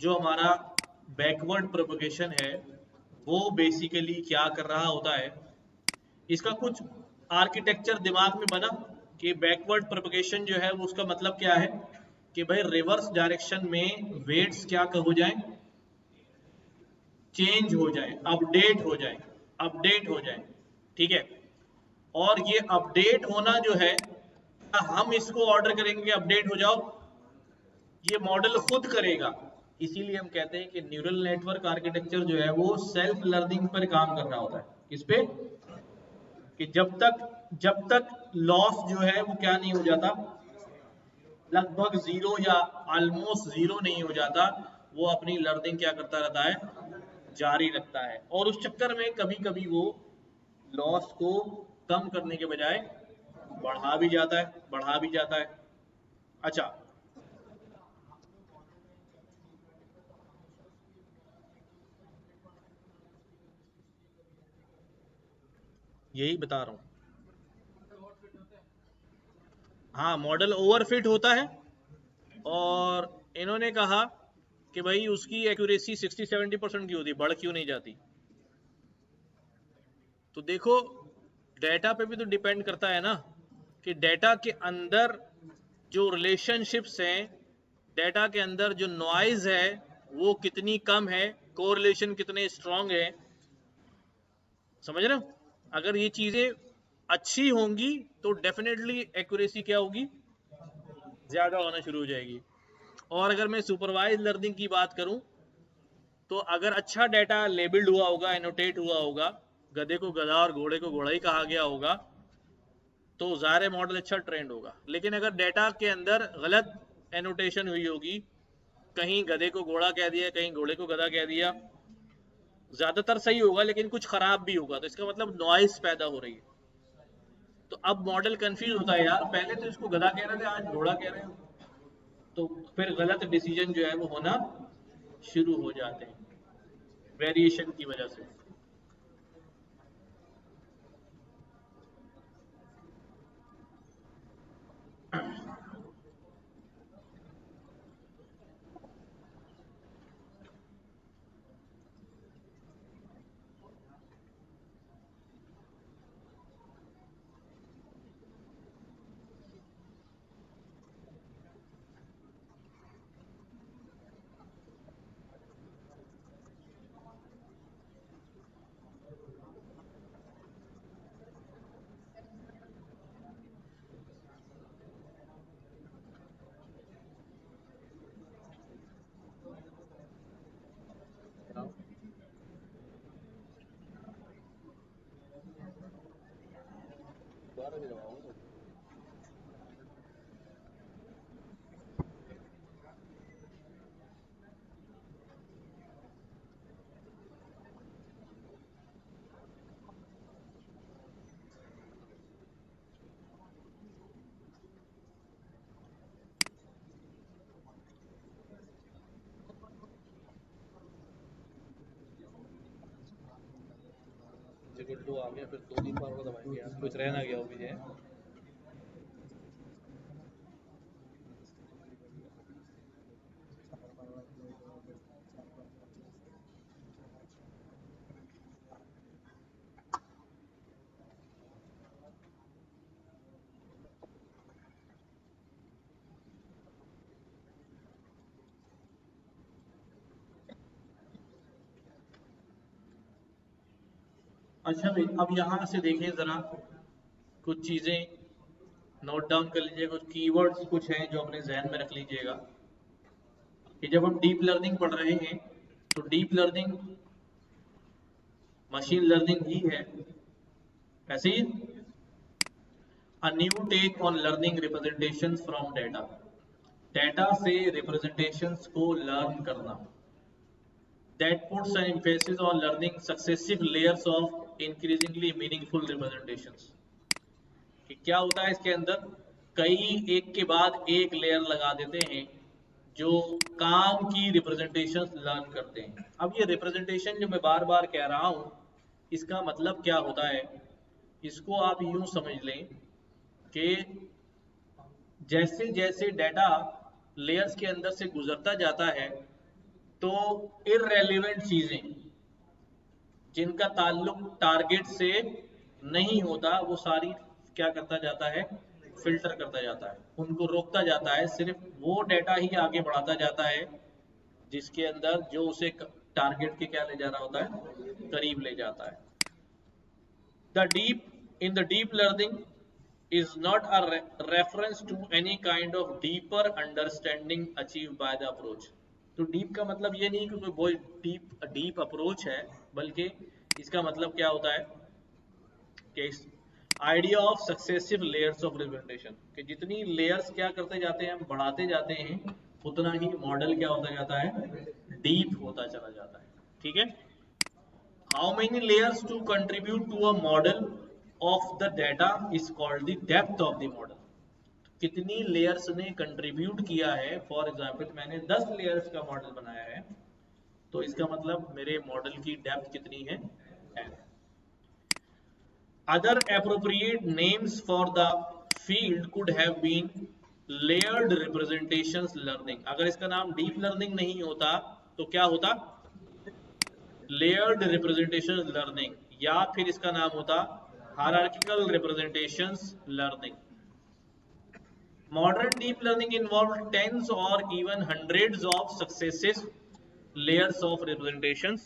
जो हमारा backward propagation है वो बेसिकली क्या कर रहा होता है, इसका कुछ आर्किटेक्चर दिमाग में बना कि बैकवर्ड प्रोपगेशन जो है वो उसका मतलब क्या है कि भाई रिवर्स डायरेक्शन में वेट्स क्या हो जाए, चेंज हो जाए, अपडेट हो जाए, अपडेट हो जाए। ठीक है, और ये अपडेट होना जो है, हम इसको ऑर्डर करेंगे अपडेट हो जाओ, ये मॉडल खुद करेगा। इसीलिए हम कहते हैं कि न्यूरल नेटवर्क आर्किटेक्चर जो है वो सेल्फ लर्निंग पर काम कर रहा होता है। किस पे? कि जब तक लॉस जो है वो क्या नहीं हो जाता, लगभग जीरो या ऑलमोस्ट जीरो नहीं हो जाता, वो अपनी लर्निंग क्या करता रहता है, जारी रखता है। और उस चक्कर में कभी कभी वो लॉस को कम करने के बजाय बढ़ा भी जाता है, बढ़ा भी जाता है। अच्छा, यही बता रहा हूँ। हाँ, मॉडल ओवरफिट होता है, और इन्होंने कहा कि भाई उसकी एक्यूरेसी 60-70% की होती, बढ़ क्यों नहीं जाती? तो देखो, डेटा पे भी तो डिपेंड करता है ना, कि डेटा के अंदर जो रिलेशनशिप्स हैं, डेटा के अंदर जो नॉइज है वो कितनी कम है, कोरिलेशन कितने स्ट्रांग है। समझ रहे हो? अगर ये चीजें अच्छी होंगी तो डेफिनेटली एक्यूरेसी क्या होगी, ज्यादा होना शुरू हो जाएगी। और अगर मैं सुपरवाइज लर्निंग की बात करूं, तो अगर अच्छा डाटा लेबल्ड हुआ होगा, एनोटेट हुआ होगा, गधे को गधा और घोड़े को घोड़ा ही कहा गया होगा, तो ज़ाहिर मॉडल अच्छा ट्रेंड होगा। लेकिन अगर डाटा के अंदर गलत एनोटेशन हुई होगी, कहीं गधे को घोड़ा कह दिया, कहीं घोड़े को गधा कह दिया, ज़्यादातर सही होगा लेकिन कुछ खराब भी होगा, तो इसका मतलब नॉइस पैदा हो रही है। तो अब मॉडल कंफ्यूज होता है, यार पहले तो इसको गधा कह रहे थे, आज घोड़ा कह रहे हैं। तो फिर गलत डिसीजन जो है वो होना शुरू हो जाते हैं, वेरिएशन की वजह से। गुड्डू आ गया, फिर 2-3 बार और दबाएंगे यार, कुछ रह ना गया हो मुझे। अच्छा भाई, अब यहाँ से देखें ज़रा, कुछ चीज़ें नोट डाउन कर लीजिए, कुछ कीवर्ड्स कुछ हैं जो अपने जहन में रख लीजिएगा कि जब हम डीप लर्निंग पढ़ रहे हैं, तो डीप लर्निंग मशीन लर्निंग ही है। ऐसे ही a new take on learning representations from data, data से रिप्रेजेंटेशंस को लर्न करना, that puts an emphasis on learning successive layers of increasingly meaningful representations। कि क्या होता है इसके अंदर, कई एक के बाद एक लेयर लगा देते हैं जो काम की रिप्रेजेंटेशन लर्न करते हैं। अब ये रिप्रेजेंटेशन जो मैं बार बार कह रहा हूं, इसका मतलब क्या होता है, इसको आप यूं समझ लें कि जैसे जैसे डाटा लेयर्स के अंदर से गुजरता जाता है, तो इररेलेवेंट चीजें जिनका ताल्लुक टारगेट से नहीं होता वो सारी क्या करता जाता है, फिल्टर करता जाता है, उनको रोकता जाता है, सिर्फ वो डेटा ही आगे बढ़ाता जाता है जिसके अंदर जो उसे टारगेट के क्या ले जा रहा होता है, करीब ले जाता है। The deep in the deep learning is not a reference to any kind of deeper understanding achieved by the approach. तो डीप का मतलब ये नहीं कि कोई बहुत डीप अप्रोच है, बल्कि इसका मतलब क्या होता है कि idea of successive layers of representation, कि जितनी लेयर्स क्या करते जाते हैं, हम बढ़ाते जाते हैं, उतना ही मॉडल क्या होता जाता है, डीप होता चला जाता है। ठीक है। How many layers to contribute to a model of the data is called the depth of the model. कितनी layers ने contribute किया है, फॉर एग्जाम्पल मैंने 10 layers का मॉडल बनाया है, तो इसका मतलब मेरे मॉडल की डेप्थ कितनी है, Other appropriate names for the field could have been layered representations learning. अगर इसका नाम deep learning नहीं होता तो क्या होता, लेयर्ड रिप्रेजेंटेशन लर्निंग, या फिर इसका नाम होता hierarchical representations learning. Modern deep learning involve tens और even hundreds of successive layers of representations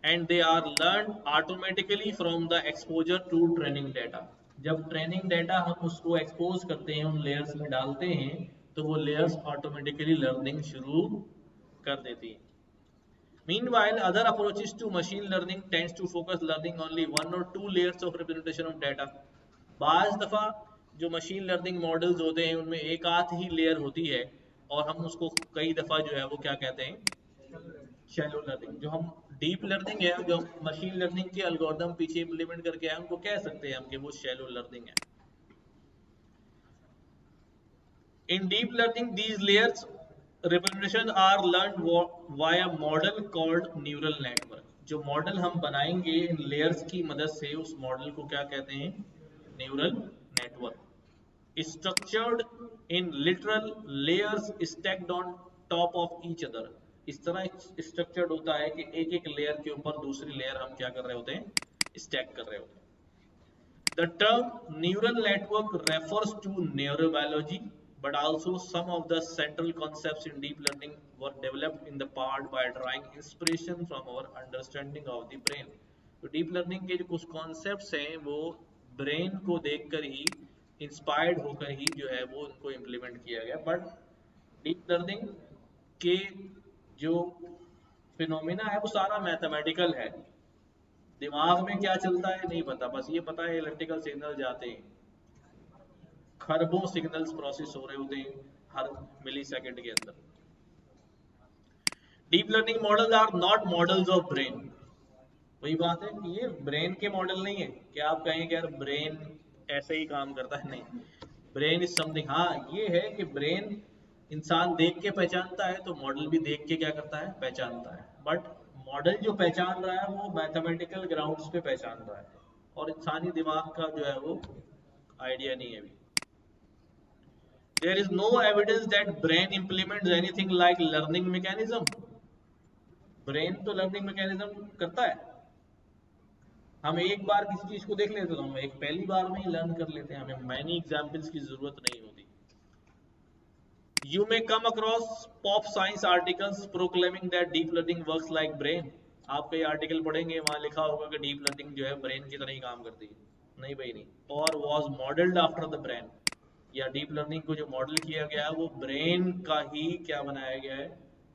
and they are learned automatically from the exposure to training data. जब ट्रेनिंग डाटा हम उसको expose करते हैं, उन लेयर्स में डालते हैं, तो वो लेयर्स ऑटोमेटिकली लर्निंग शुरू कर देती हैं। Meanwhile, other approaches to machine learning tends to focus learning only one or two layers of representation of data. बाज दफ़ा जो मशीन लर्निंग मॉडल्स होते हैं उनमें एक आध ही लेयर होती है और हम उसको कई दफ़ा जो है वो क्या कहते हैं, शैलो लर्निंग। जो हम डीप लर्निंग है, जो मशीन लर्निंग के एल्गोरिथम पीछे इंप्लीमेंट करके आए, उनको कह सकते हैं हम कि वो शैलो लर्निंग है। In deep learning, these layers representation are learned via model called neural network. जो मॉडल हम बनाएंगे इन लेयर्स की मदद से, उस मॉडल को क्या कहते हैं, neural network. Structured in literal layers stacked on top of each other. इस तरह स्ट्रक्चर्ड होता है कि एक एक लेयर के ऊपर दूसरी लेयर हम क्या कर रहे होते हैं, स्टैक कर रहे होते हैं। The term neural network refers to neurobiology, but also some of the central concepts in deep learning were developed in the part by drawing inspiration from our understanding of the brain. तो deep learning के जो कुछ concepts हैं वो brain को देखकर ही, inspired होकर ही जो है वो उनको इम्प्लीमेंट किया गया। बट डीप लर्निंग के जो फिनोमिना है वो सारा मैथमेटिकल है। दिमाग में क्या चलता है नहीं पता, बस ये पता है इलेक्ट्रिकल सिग्नल जाते हैं, खरबों सिग्नल्स प्रोसेस हो रहे होते हैं हर मिली सेकेंड के अंदर। Deep learning models are not models of brain. वही बात है कि ये ब्रेन के मॉडल नहीं है कि आप कहें कि यार ब्रेन ऐसे ही काम करता है, नहीं, ब्रेन इज समथिंग। हाँ ये है कि ब्रेन इंसान देख के पहचानता है, तो मॉडल भी देख के क्या करता है, पहचानता है। बट मॉडल जो पहचान रहा है वो मैथमेटिकल ग्राउंड्स पे पहचान रहा है, और इंसानी दिमाग का जो है वो आइडिया नहीं है अभी। There is no evidence that brain implements anything like learning mechanism. Brain तो लर्निंग मैकेनिज्म करता है। हम एक बार किसी चीज को देख लेते तो हम एक पहली बार में ही लर्न कर लेते हैं, हमें मैनी एग्जाम्पल्स की जरूरत नहीं होती। You may come across pop science articles proclaiming that deep learning works like brain. आप कई आर्टिकल पढ़ेंगे, वहां लिखा होगा कि डीप लर्निंग जो है ब्रेन की तरह ही काम करती है। नहीं भाई नहीं। और was modeled after the brain, या डीप लर्निंग को जो मॉडल किया गया है वो ब्रेन का ही क्या बनाया गया है,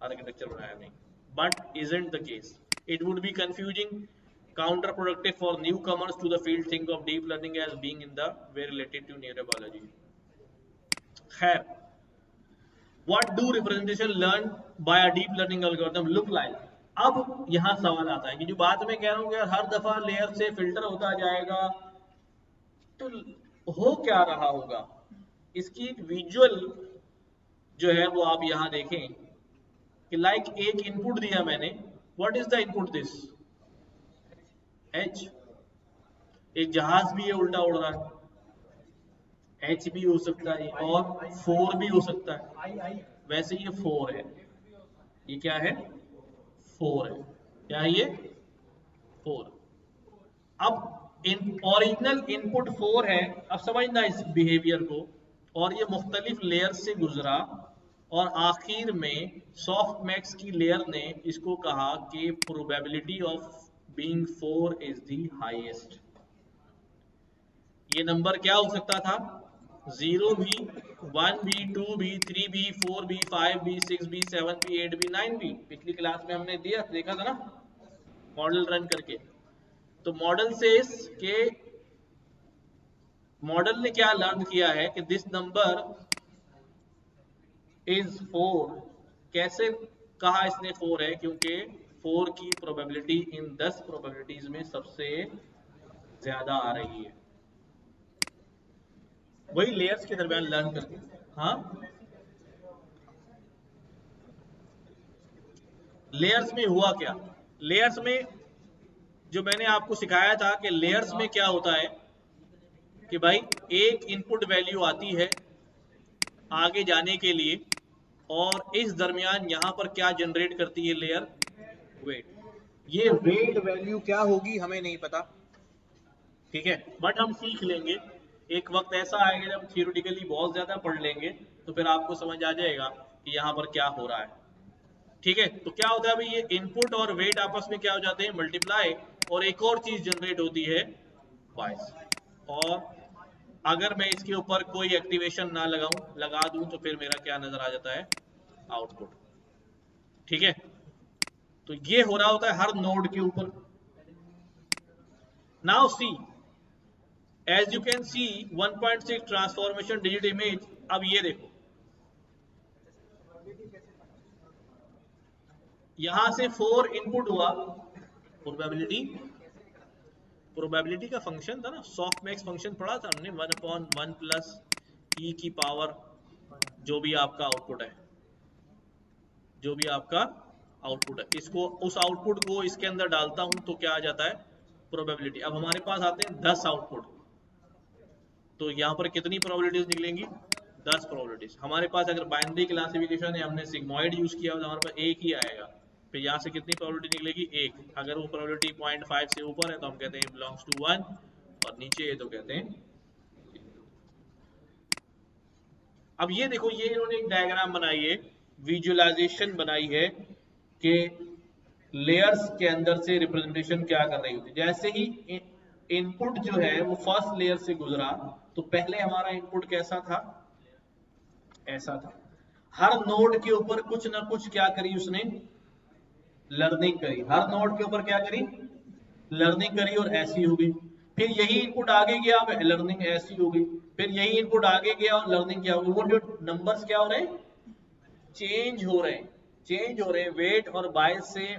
आर्किटेक्चर बनाया नहीं। But isn't the case. It would be confusing, counterproductive for newcomers to the field think of deep learning as being in the way related to neurobiology. है, what do representation learned by a deep learning algorithm look like? अब यहां सवाल आता है कि जो बात मैं कह रहा हूं कि हर दफा लेयर से फिल्टर होता जाएगा, तो हो क्या रहा होगा। इसकी विजुअल जो है वो आप यहां देखें कि लाइक एक इनपुट दिया मैंने, what is the input, this H, एक जहाज भी है उल्टा उड़ रहा है, एच भी हो सकता है और 4 भी हो सकता है। वैसे ये 4 है, ये क्या है 4 है, क्या है ये 4। अब इन ओरिजिनल इनपुट 4 है। अब समझना इस बिहेवियर को, और ये मुख्तलिफ लेयर से गुजरा और आखिर में सॉफ्ट मैक्स की लेयर ने इसको कहा कि probability of being 4 is the highest. ये नंबर क्या हो सकता था, 0 भी, 1 भी, 2 भी, 3 भी, 4 भी, 5 भी, 6 भी, 7 भी, 8 भी, 9 भी। पिछली क्लास में हमने देखा था ना मॉडल रन करके। तो मॉडल से के मॉडल ने क्या लर्न किया है कि दिस नंबर इज 4। कैसे कहा इसने 4 है, क्योंकि 4 की प्रोबेबिलिटी इन 10 प्रोबेबिलिटीज में सबसे ज्यादा आ रही है। वही लेयर्स के दरमियान लर्न करके। हाँ, लेयर्स में हुआ क्या, लेयर्स में जो मैंने आपको सिखाया था कि लेयर्स में क्या होता है कि भाई एक इनपुट वैल्यू आती है आगे जाने के लिए, और इस दरमियान यहां पर क्या जनरेट करती है लेयर, वेट। ये वेट वैल्यू क्या होगी हमें नहीं पता, ठीक है, बट हम सीख लेंगे। एक वक्त ऐसा आएगा जब थियोरेटिकली बहुत ज्यादा पढ़ लेंगे तो फिर आपको समझ आ जाएगा कि यहाँ पर क्या हो रहा है। ठीक है, तो क्या होता है भाई, ये इनपुट और वेट आपस में क्या हो जाते हैं, मल्टीप्लाई, और एक और चीज जनरेट होती है वॉइस। और अगर मैं इसके ऊपर कोई एक्टिवेशन ना लगा दूं तो फिर मेरा क्या नजर आ जाता है, आउटपुट। ठीक है, तो ये हो रहा होता है हर नोड के ऊपर। Now see, as you can see 1.6 transformation digit image. अब ये देखो, यहां से 4 इनपुट हुआ, प्रोबेबिलिटी प्रोबेबिलिटी का फंक्शन था ना, सॉफ्ट मैक्स फंक्शन पढ़ा था हमने, 1/1 प्लस ई की पावर, जो भी आपका आउटपुट है, जो भी आपका आउटपुट है, इसको उस आउटपुट को इसके अंदर डालता हूं तो क्या आ जाता है, प्रोबेबिलिटी। अब हमारे पास आते हैं 10 आउटपुट, तो यहाँ पर कितनी प्रोबेबिलिटीज निकलेंगी, 10 प्रोबेबिलिटीज। हमारे पास अगर बाइनरी क्लासिफिकेशन है, हमने सिग्मॉइड यूज किया तो हमारे पास एक ही आएगा। फिर यहाँ से कितनी प्रोबेबिलिटी निकलेगी, एक। अगर वो प्रोबेबिलिटी 0.5 से ऊपर है तो हम कहते हैं बिलोंग्स टू 1, और नीचे है तो कहते हैं। अब ये देखो, ये इन्होंने एक डायग्राम बनाई है, विजुअलाइजेशन बनाई है कि लेयर्स के अंदर से रिप्रेजेंटेशन क्या कर रही होती है। जैसे ही इनपुट जो है वो फर्स्ट लेयर से गुजरा, तो पहले हमारा इनपुट कैसा था, ऐसा था। हर नोड के ऊपर कुछ ना कुछ क्या करी उसने, लर्निंग करी। हर नोड के ऊपर क्या करी, लर्निंग करी, और ऐसी हो गई। फिर यही इनपुट आगे गया, लर्निंग ऐसी हो गई। फिर यही इनपुट आगे गया और लर्निंग क्या हो गई। वो जो नंबर्स क्या हो रहे हैं, चेंज हो रहे हैं, चेंज हो रहे हैं। वेट और बायस से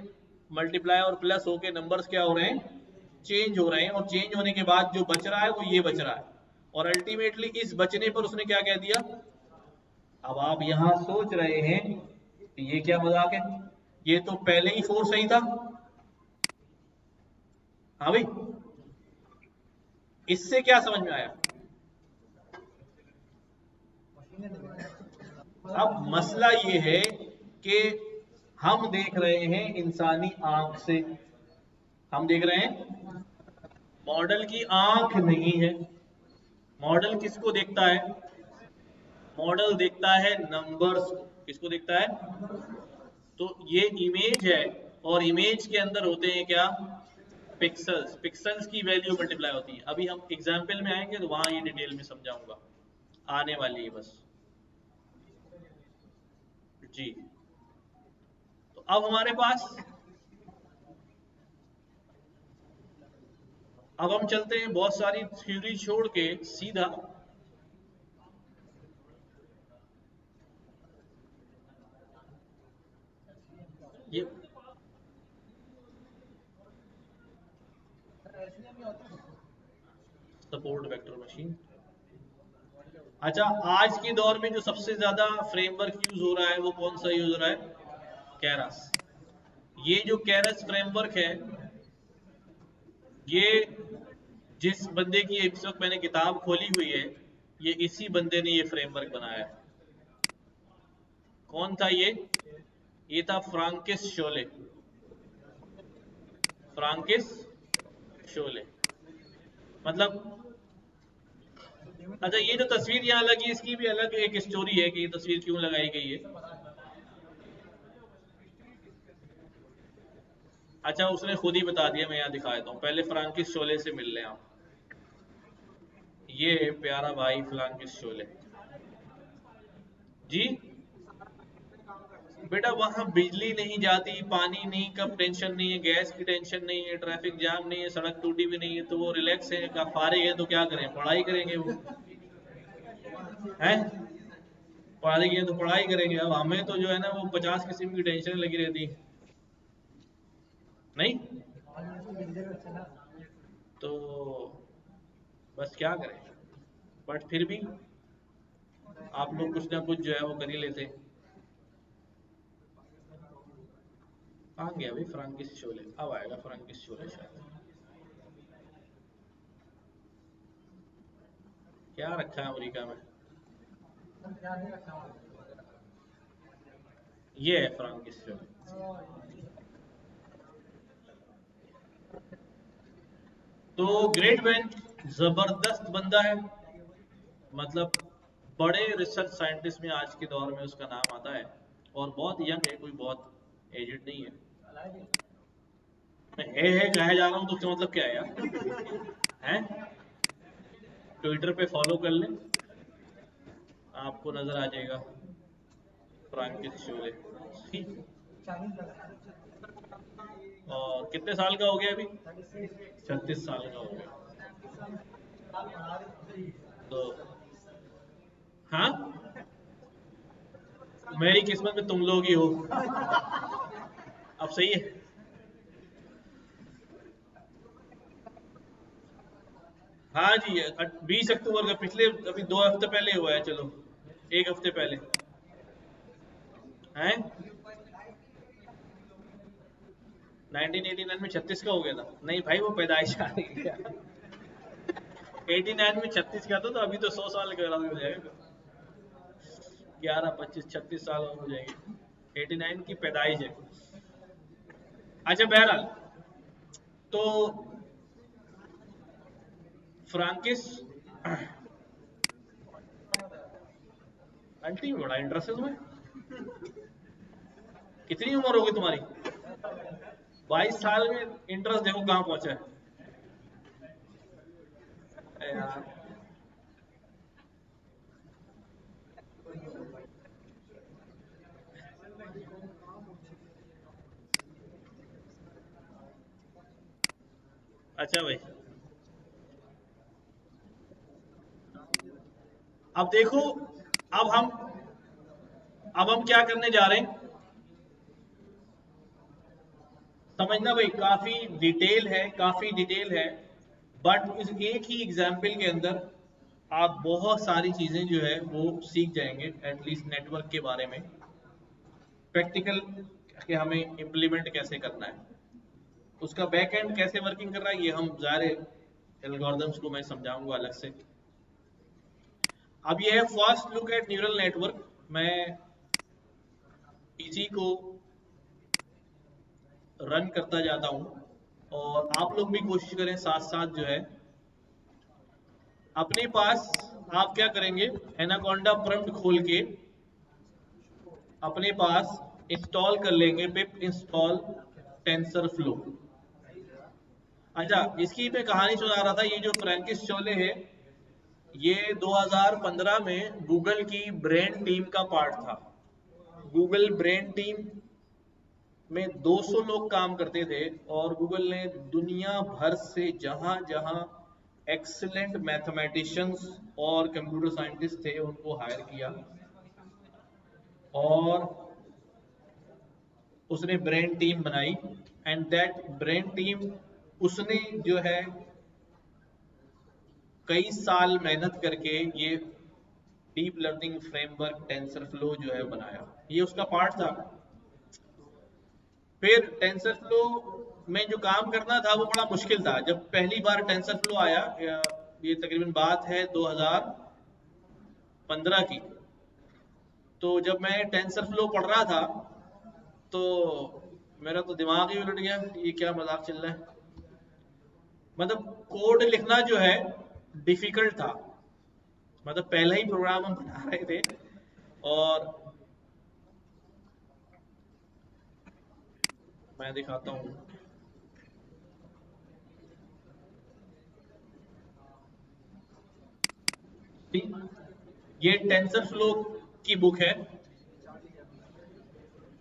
मल्टीप्लाई और प्लस होके नंबर्स क्या हो रहे हैं, चेंज हो रहे हैं। और चेंज होने के बाद जो बच रहा है वो ये बच रहा है, और अल्टीमेटली इस बचने पर उसने क्या कह दिया। अब आप यहां सोच रहे हैं कि ये क्या मजाक है, ये तो पहले ही 4 सही था। हाँ भाई, इससे क्या समझ में आया। अब मसला ये है कि हम देख रहे हैं इंसानी आंख से, हम देख रहे हैं, मॉडल की आंख नहीं है। मॉडल किसको देखता है, मॉडल देखता है नंबर्स को। किसको देखता है, तो ये इमेज है, और इमेज के अंदर होते हैं क्या, पिक्सल्स। पिक्सल्स की वैल्यू मल्टीप्लाई होती है। अभी हम एग्जाम्पल में आएंगे तो वहां ये डिटेल में समझाऊंगा, आने वाली है बस। जी, तो अब हमारे पास, अब हम चलते हैं बहुत सारी थ्योरी छोड़ के सीधा ये सपोर्ट वेक्टर मशीन। अच्छा, आज के दौर में जो सबसे ज्यादा फ्रेमवर्क यूज हो रहा है वो कौन सा यूज हो रहा है, कैरस। ये जो कैरस फ्रेमवर्क है, ये जिस बंदे की इस वक्त मैंने किताब खोली हुई है, ये इसी बंदे ने ये फ्रेमवर्क बनाया है। कौन था ये था फ्रांकिस शोले। फ्रांकिस शोले। मतलब अच्छा, ये जो तस्वीर यहाँ लगी इसकी भी अलग एक स्टोरी है कि ये तस्वीर क्यों लगाई गई है। अच्छा, उसने खुद ही बता दिया, मैं यहाँ दिखा देता हूँ। पहले फ्रांकिस शोले से मिल लें आप। ये है प्यारा भाई फ्रांकिस शोले जी। बेटा वहां बिजली नहीं जाती, पानी नहीं का टेंशन नहीं है, गैस की टेंशन नहीं है, ट्रैफिक जाम नहीं है, सड़क टूटी भी नहीं है, तो वो रिलैक्स है, का फारिग है, तो क्या करें, पढ़ाई करेंगे वो हैं। फारिग है तो पढ़ाई करेंगे। अब हमें तो जो है ना वो 50 किस्म की टेंशन लगी रहती नहीं। तो बस क्या करें, बट फिर भी आप लोग कुछ ना कुछ जो है वो कर ही लेते। कहाँ गया भाई फ्रांकिस शोले, अब आएगा फ्रांकिस शोले शायद। क्या रखा है अमेरिका में, ये है फ्रांकिस शोले। तो ग्रेट बेंच जबरदस्त बंदा है, मतलब बड़े रिसर्च साइंटिस्ट में आज के दौर में उसका नाम आता है, और बहुत यंग है, कोई बहुत एजड नहीं है। मैं है कहे जा रहा हूँ तो उसका मतलब क्या है यार, हैं? ट्विटर पे फॉलो कर ले, आपको नजर आ जाएगा फ्रांकिस शोले। और कितने साल का हो गया अभी, 36 साल का हो गया। तो हाँ, मेरी किस्मत में तुम लोग ही हो। अब सही है। हाँ जी, 20 अक्टूबर का, पिछले अभी 2 हफ्ते पहले हुआ है, चलो 1 हफ्ते पहले हैं। 1989 में 36 का हो गया था, नहीं भाई वो पैदाइश आ रही है। 89 में 36 का था, तो अभी तो 100 साल का हो जाएगा। 11, 25, 36 साल हो जाएंगे, 89 की पैदाइश है। अच्छा बहरहाल, तो फ्रांकिस आंटी में बड़ा इंटरेस्ट है तुम्हें। कितनी उम्र होगी तुम्हारी, 22 साल में इंटरेस्ट देखो कहाँ पहुंचा है। यार अच्छा भाई, अब देखो, अब हम अब हम क्या करने जा रहे हैं, समझना भाई, काफी डिटेल है, काफी डिटेल है, बट इस एक ही एग्जाम्पल के अंदर आप बहुत सारी चीजें जो है वो सीख जाएंगे, एटलीस्ट नेटवर्क के बारे में, प्रैक्टिकल कि हमें इम्प्लीमेंट कैसे करना है, उसका बैक एंड कैसे वर्किंग कर रहा है, ये हम सारे एल्गोरिदम्स को मैं समझाऊंगा अलग से। अब ये है first look at neural network. मैं इसी को रन करता जाता हूं, और आप लोग भी कोशिश करें साथ साथ जो है अपने पास। आप क्या करेंगे, एनाकोंडा प्रॉम्प्ट खोल के अपने पास इंस्टॉल कर लेंगे, पिप इंस्टॉल टेंसर फ्लो। अच्छा, इसकी मैं कहानी सुना रहा था, ये जो फ्रैंकिस शोले है, ये 2015 में गूगल की ब्रेन टीम का पार्ट था। गूगल ब्रेन टीम में 200 लोग काम करते थे, और गूगल ने दुनिया भर से जहां जहां एक्सीलेंट मैथमेटिशियंस और कंप्यूटर साइंटिस्ट थे उनको हायर किया, और उसने ब्रेन टीम बनाई। एंड दैट ब्रेन टीम, उसने जो है कई साल मेहनत करके ये deep learning framework tensor flow जो है बनाया, ये उसका पार्ट था। फिर टेंसर फ्लो में जो काम करना था वो बड़ा मुश्किल था। जब पहली बार टेंसर फ्लो आया, ये तकरीबन बात है 2015 की, तो जब मैं टेंसर फ्लो पढ़ रहा था, तो मेरा तो दिमाग ही उलट गया, ये क्या मजाक चल रहा है। मतलब कोड लिखना जो है डिफिकल्ट था, मतलब पहला ही प्रोग्राम हम बना रहे थे। और मैं दिखाता हूँ, ये टेंसर फ्लो की बुक है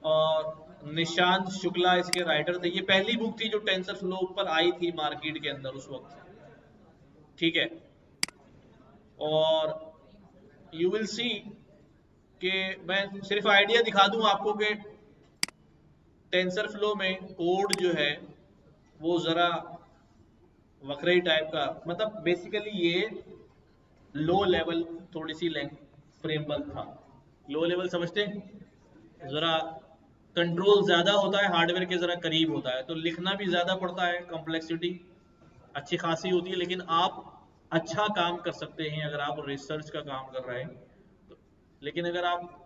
और निशांत शुक्ला इसके राइटर थे। ये पहली बुक थी जो टेंसर फ्लो पर आई थी मार्केट के अंदर उस वक्त, ठीक है। और यू विल सी कि मैं सिर्फ आइडिया दिखा दूं आपको कि टेंसर फ्लो में कोड जो है वो जरा वक्री टाइप का, मतलब बेसिकली ये लो लेवल थोड़ी सी लेंथ फ्रेमवर्क था। लो लेवल समझते हैं, जरा कंट्रोल ज्यादा होता है, हार्डवेयर के जरा करीब होता है, तो लिखना भी ज्यादा पड़ता है, कॉम्प्लेक्सिटी अच्छी खासी होती है। लेकिन आप अच्छा काम कर सकते हैं अगर आप रिसर्च का काम कर रहे हैं तो। लेकिन अगर आप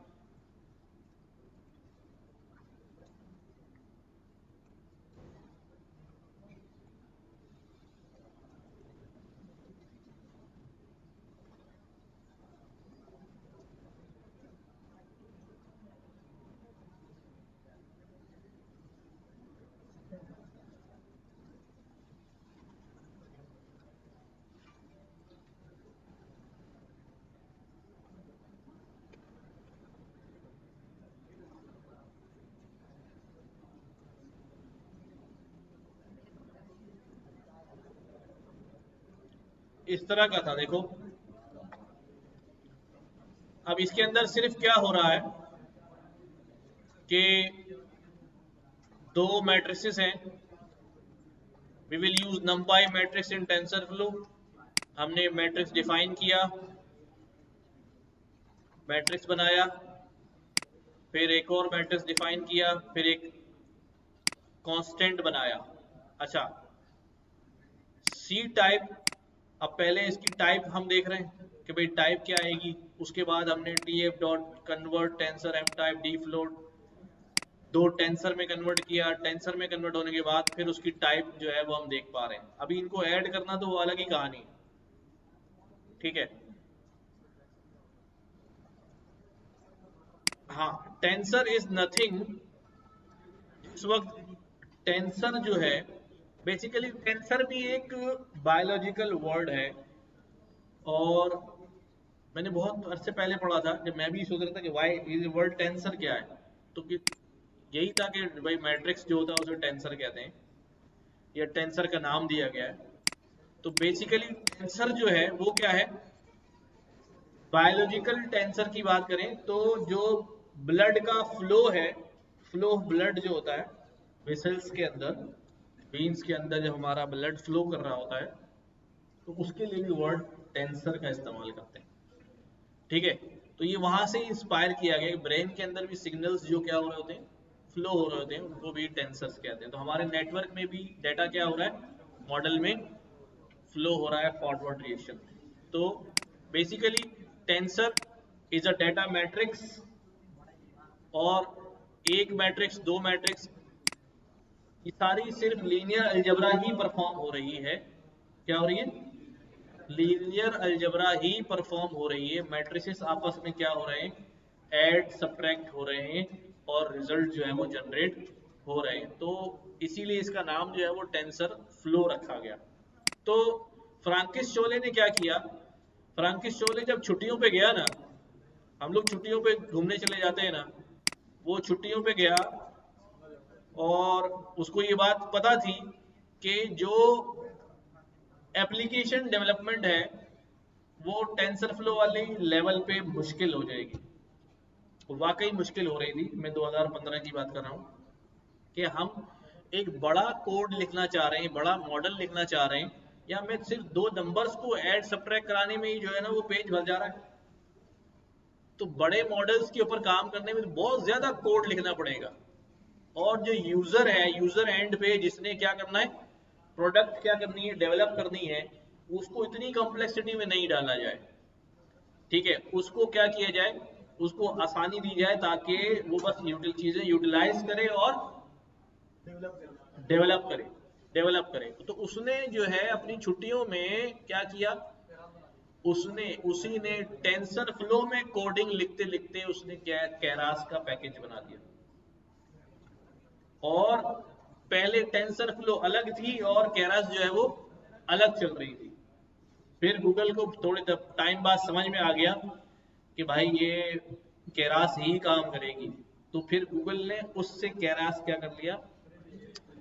इस तरह का था, देखो अब इसके अंदर सिर्फ क्या हो रहा है कि दो मैट्रिसेस हैं। We will use numpy matrix in TensorFlow. हमने मैट्रिक्स डिफाइन किया, मैट्रिक्स बनाया, फिर एक और मैट्रिक्स डिफाइन किया, फिर एक कांस्टेंट बनाया। अच्छा, सी टाइप, अब पहले इसकी टाइप हम देख रहे हैं कि भाई टाइप क्या आएगी। उसके बाद हमने T F dot convert tensor M type D float, दो टेंसर में कन्वर्ट किया। टेंसर में कन्वर्ट होने के बाद फिर उसकी टाइप जो है वो हम देख पा रहे हैं। अभी इनको ऐड करना तो वो अलग ही कहानी, ठीक है। हाँ, टेंसर इज नथिंग। इस वक्त टेंसर जो है, बेसिकली टेंसर भी एक बायोलॉजिकल वर्ड है। और मैंने बहुत अरसे पहले पढ़ा था, जब मैं भी सोच रहा था कि वाई इज वर्ड टेंसर क्या है, तो कि यही था कि भाई मैट्रिक्स जो होता है उसे टेंसर कहते हैं, या टेंसर का नाम दिया गया है। तो बेसिकली टेंसर जो है वो क्या है, बायोलॉजिकल टेंसर की बात करें तो जो ब्लड का फ्लो है, फ्लो ऑफ ब्लड जो होता है वेसल्स के अंदर, वेन्स के अंदर जब हमारा ब्लड फ्लो कर रहा होता है, तो उसके लिए भी वर्ड टेंसर का इस्तेमाल करते हैं, ठीक है। तो ये वहां से इंस्पायर किया गया, ब्रेन के अंदर भी सिग्नल्स जो क्या हो रहे होते हैं, फ्लो हो रहे होते हैं, उनको भी टेंसर्स कहते हैं। तो हमारे नेटवर्क में भी डाटा क्या हो रहा है, मॉडल में फ्लो हो रहा है फॉरवर्ड रिएक्शन। तो basically tensor is a data matrix, और एक मैट्रिक्स, दो मैट्रिक्स, ये सारी सिर्फ लीनियर अलजेब्रा ही परफॉर्म हो रही है। क्या हो रही है, लीनियर अलजेब्रा ही परफॉर्म हो रही है। मैट्रिसेस आपस में क्या हो रहे हैं, ऐड सब्ट्रैक्ट हो रहे हैं, और रिजल्ट जो है वो जनरेट हो रहे हैं। तो इसीलिए इसका नाम जो है वो टेंसर फ्लो रखा गया। तो फ्रांकिस शोले ने क्या किया, फ्रांकिस शोले जब छुट्टियों पे गया ना, हम लोग छुट्टियों पे घूमने चले जाते हैं ना, वो छुट्टियों पे गया और उसको ये बात पता थी कि जो एप्लीकेशन डेवलपमेंट है वो टेंसर फ्लो वाले लेवल पे मुश्किल हो जाएगी। वाकई मुश्किल हो रही थी। मैं 2015 की बात कर रहा हूँ कि हम एक बड़ा कोड लिखना चाह रहे हैं, बड़ा मॉडल लिखना चाह रहे हैं, या मैं सिर्फ दो नंबर्स को ऐड सब्ट्रैक्ट कराने में ही जो है ना वो पेज भर जा रहा है। तो बड़े मॉडल्स के ऊपर काम करने में तो बहुत ज्यादा कोड लिखना पड़ेगा। और जो यूजर है, यूजर एंड पे जिसने क्या करना है, प्रोडक्ट क्या करनी है, डेवलप करनी है, उसको इतनी कॉम्प्लेक्सिटी में नहीं डाला जाए, ठीक है। उसको क्या किया जाए, उसको आसानी दी जाए ताकि वो बस चीजें यूटिलाइज करे और डेवलप करे। तो उसने जो है अपनी छुट्टियों में क्या किया, उसी ने टेंसर फ्लो में कोडिंग लिखते लिखते उसने क्या केरास का पैकेज बना दिया। और पहले टेंसर फ्लो अलग थी और केरास जो है वो अलग चल रही थी। फिर गूगल को थोड़े टाइम बाद समझ में आ गया कि भाई ये केरास ही काम करेगी, तो फिर गूगल ने उससे केरास क्या कर लिया,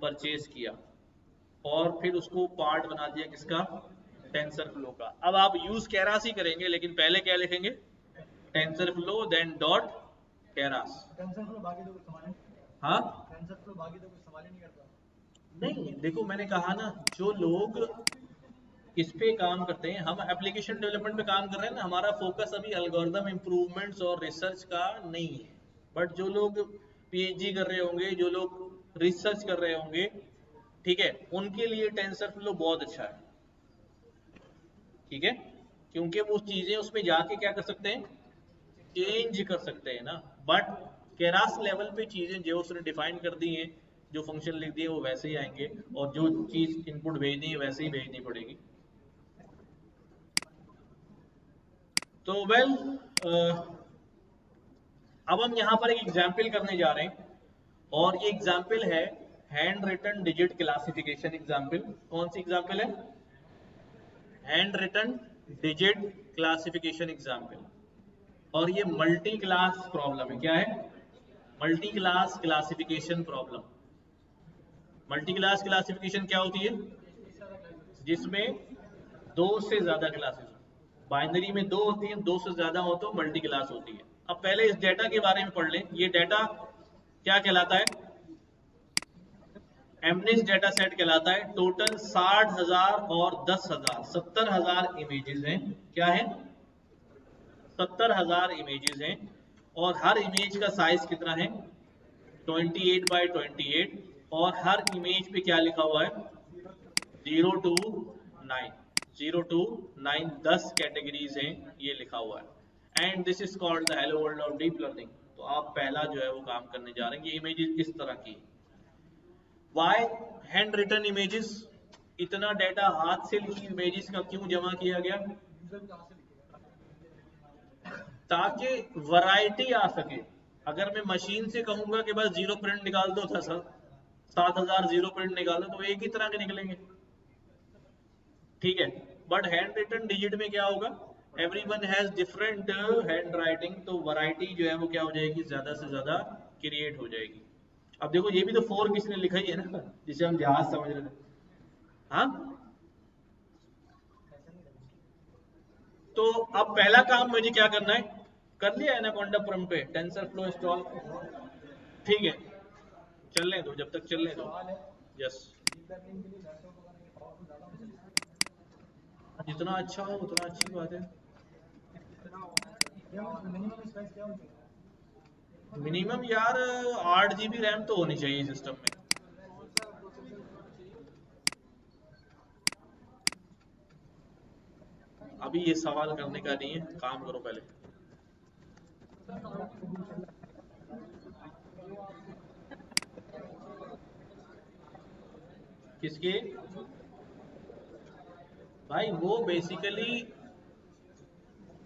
परचेज किया और फिर उसको पार्ट बना दिया किसका, टेंसर फ्लो का। अब आप यूज केरास ही करेंगे लेकिन पहले क्या लिखेंगे, TensorFlow then dot Keras. हाँ नहीं, देखो मैंने कहा ना, जो लोग इस पे काम करते हैं, हम एप्लीकेशन डेवलपमेंट पे काम कर रहे हैं ना, हमारा फोकस अभी एल्गोरिथम इम्प्रूवमेंट्स और रिसर्च का नहीं है। बट जो लोग पीएचडी कर रहे होंगे, जो लोग रिसर्च कर रहे होंगे, ठीक है, उनके लिए टेंसर फ्लो बहुत अच्छा है। ठीक है, क्योंकि वो चीजें उसमें जाके क्या कर सकते हैं, चेंज कर सकते हैं ना। बट केरास लेवल पे चीजें जो उसने डिफाइन कर दी हैं, जो फंक्शन लिख दिए वो वैसे ही आएंगे, और जो चीज इनपुट भेजनी है वैसे ही भेजनी पड़ेगी। तो वेल, अब हम यहाँ पर एक एग्जाम्पल करने जा रहे हैं, और ये एग्जाम्पल है handwritten digit classification example. कौन सी एग्जाम्पल है, handwritten digit classification example. और ये मल्टी क्लास प्रॉब्लम है। क्या है, multi class classification problem. Multi class classification क्या होती है, जिसमें दो से ज्यादा क्लासेस, बाइनरी में दो होती है, दो से ज्यादा हो तो मल्टी क्लास होती है। अब पहले इस डेटा के बारे में पढ़ लें। ये डेटा क्या कहलाता है, एमनेस डेटा सेट कहलाता है। टोटल 60,000 और 10,000, 70,000 इमेजेस हैं। क्या है, 70,000 इमेजेस हैं। और हर इमेज का साइज कितना है, 28 बाई 28। और हर इमेज पे क्या लिखा हुआ है, 0 to 9, 0 to 9, 10 कैटेगरीज हैं, ये लिखा हुआ है। And this is called the hello world of deep learning. तो आप पहला जो है वो काम करने जा रहे हैं। ये इमेजेस इस तरह की, वाई हैंड रिटन इमेजेस, इतना डाटा हाथ से लिखी इमेजेस का क्यों जमा किया गया, ताकि वैरायटी आ सके। अगर मैं मशीन से कहूंगा कि बस जीरो प्रिंट निकाल दो, था सर 7,000 जीरो प्रिंट निकाल दो, तो एक ही तरह के निकलेंगे। ठीक है, बट हैंड रिटन डिजिट में क्या होगा, everyone has different hand writing, तो वैरायटी जो है वो क्या हो जाएगी, ज्यादा से ज्यादा क्रिएट हो जाएगी। अब देखो ये भी तो फोर किसने लिखा ही है ना, जिसे हम जहाज समझ रहे थे। हाँ, तो अब पहला काम मुझे क्या करना है, कर लिया एनाकोंडा प्रम पे टेंसर फ्लो इंस्टॉल। ठीक है, चलने दो, जब तक चलने दो। यस, जितना अच्छा हो उतना अच्छी बात है। मिनिमम यार 8 GB रैम तो होनी चाहिए सिस्टम में। अभी ये सवाल करने का नहीं है, काम करो पहले। किसके, भाई वो बेसिकली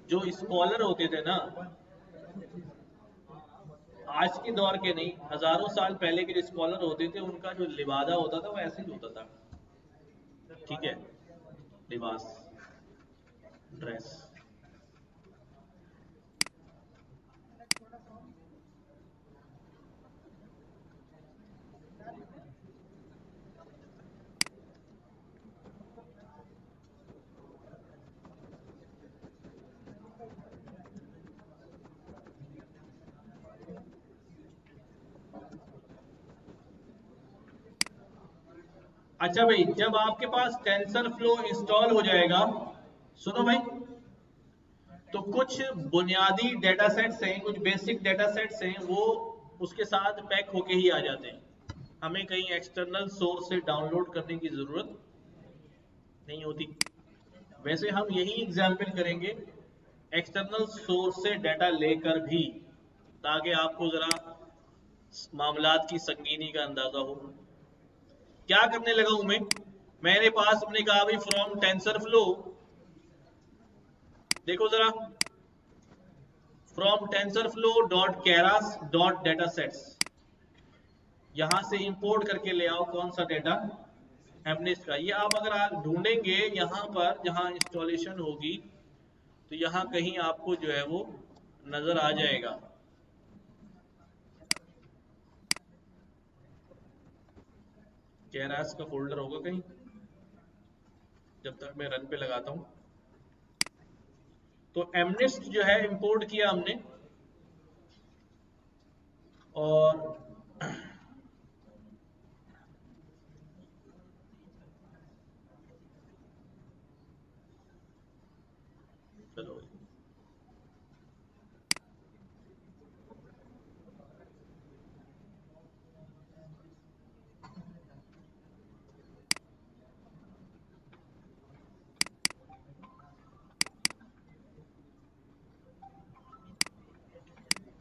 जो स्कॉलर होते थे ना, आज के दौर के नहीं, हजारों साल पहले के जो स्कॉलर होते थे, उनका जो लिबादा होता था वो ऐसे ही होता था। ठीक है, लिबास, ड्रेस। अच्छा भाई, जब आपके पास टेंसर फ्लो इंस्टॉल हो जाएगा, सुनो भाई, तो कुछ बुनियादी डेटा सेट्स हैं, कुछ बेसिक डेटा सेट्स हैं, वो उसके साथ पैक होके ही आ जाते हैं। हमें कहीं एक्सटर्नल सोर्स से डाउनलोड करने की जरूरत नहीं होती। वैसे हम यही एग्जाम्पल करेंगे एक्सटर्नल सोर्स से डाटा लेकर भी, ताकि आपको जरा मामलात की संगीनी का अंदाजा हो। क्या करने लगा हूं मैं, मेरे पास अपने कहा भाई फ्रॉम टेंसर फ्लो, देखो जरा, from tensor flow dot Keras dot data sets, यहां से इंपोर्ट करके ले आओ कौन सा डेटा, एमनेस्ट का। ये आप अगर आप ढूंढेंगे यहाँ पर जहां इंस्टॉलेशन होगी तो यहाँ कहीं आपको जो है वो नजर आ जाएगा। केरास का फोल्डर होगा कहीं, जब तक मैं रन पे लगाता हूँ। तो एमनेस्ट जो है इंपोर्ट किया हमने, और चलो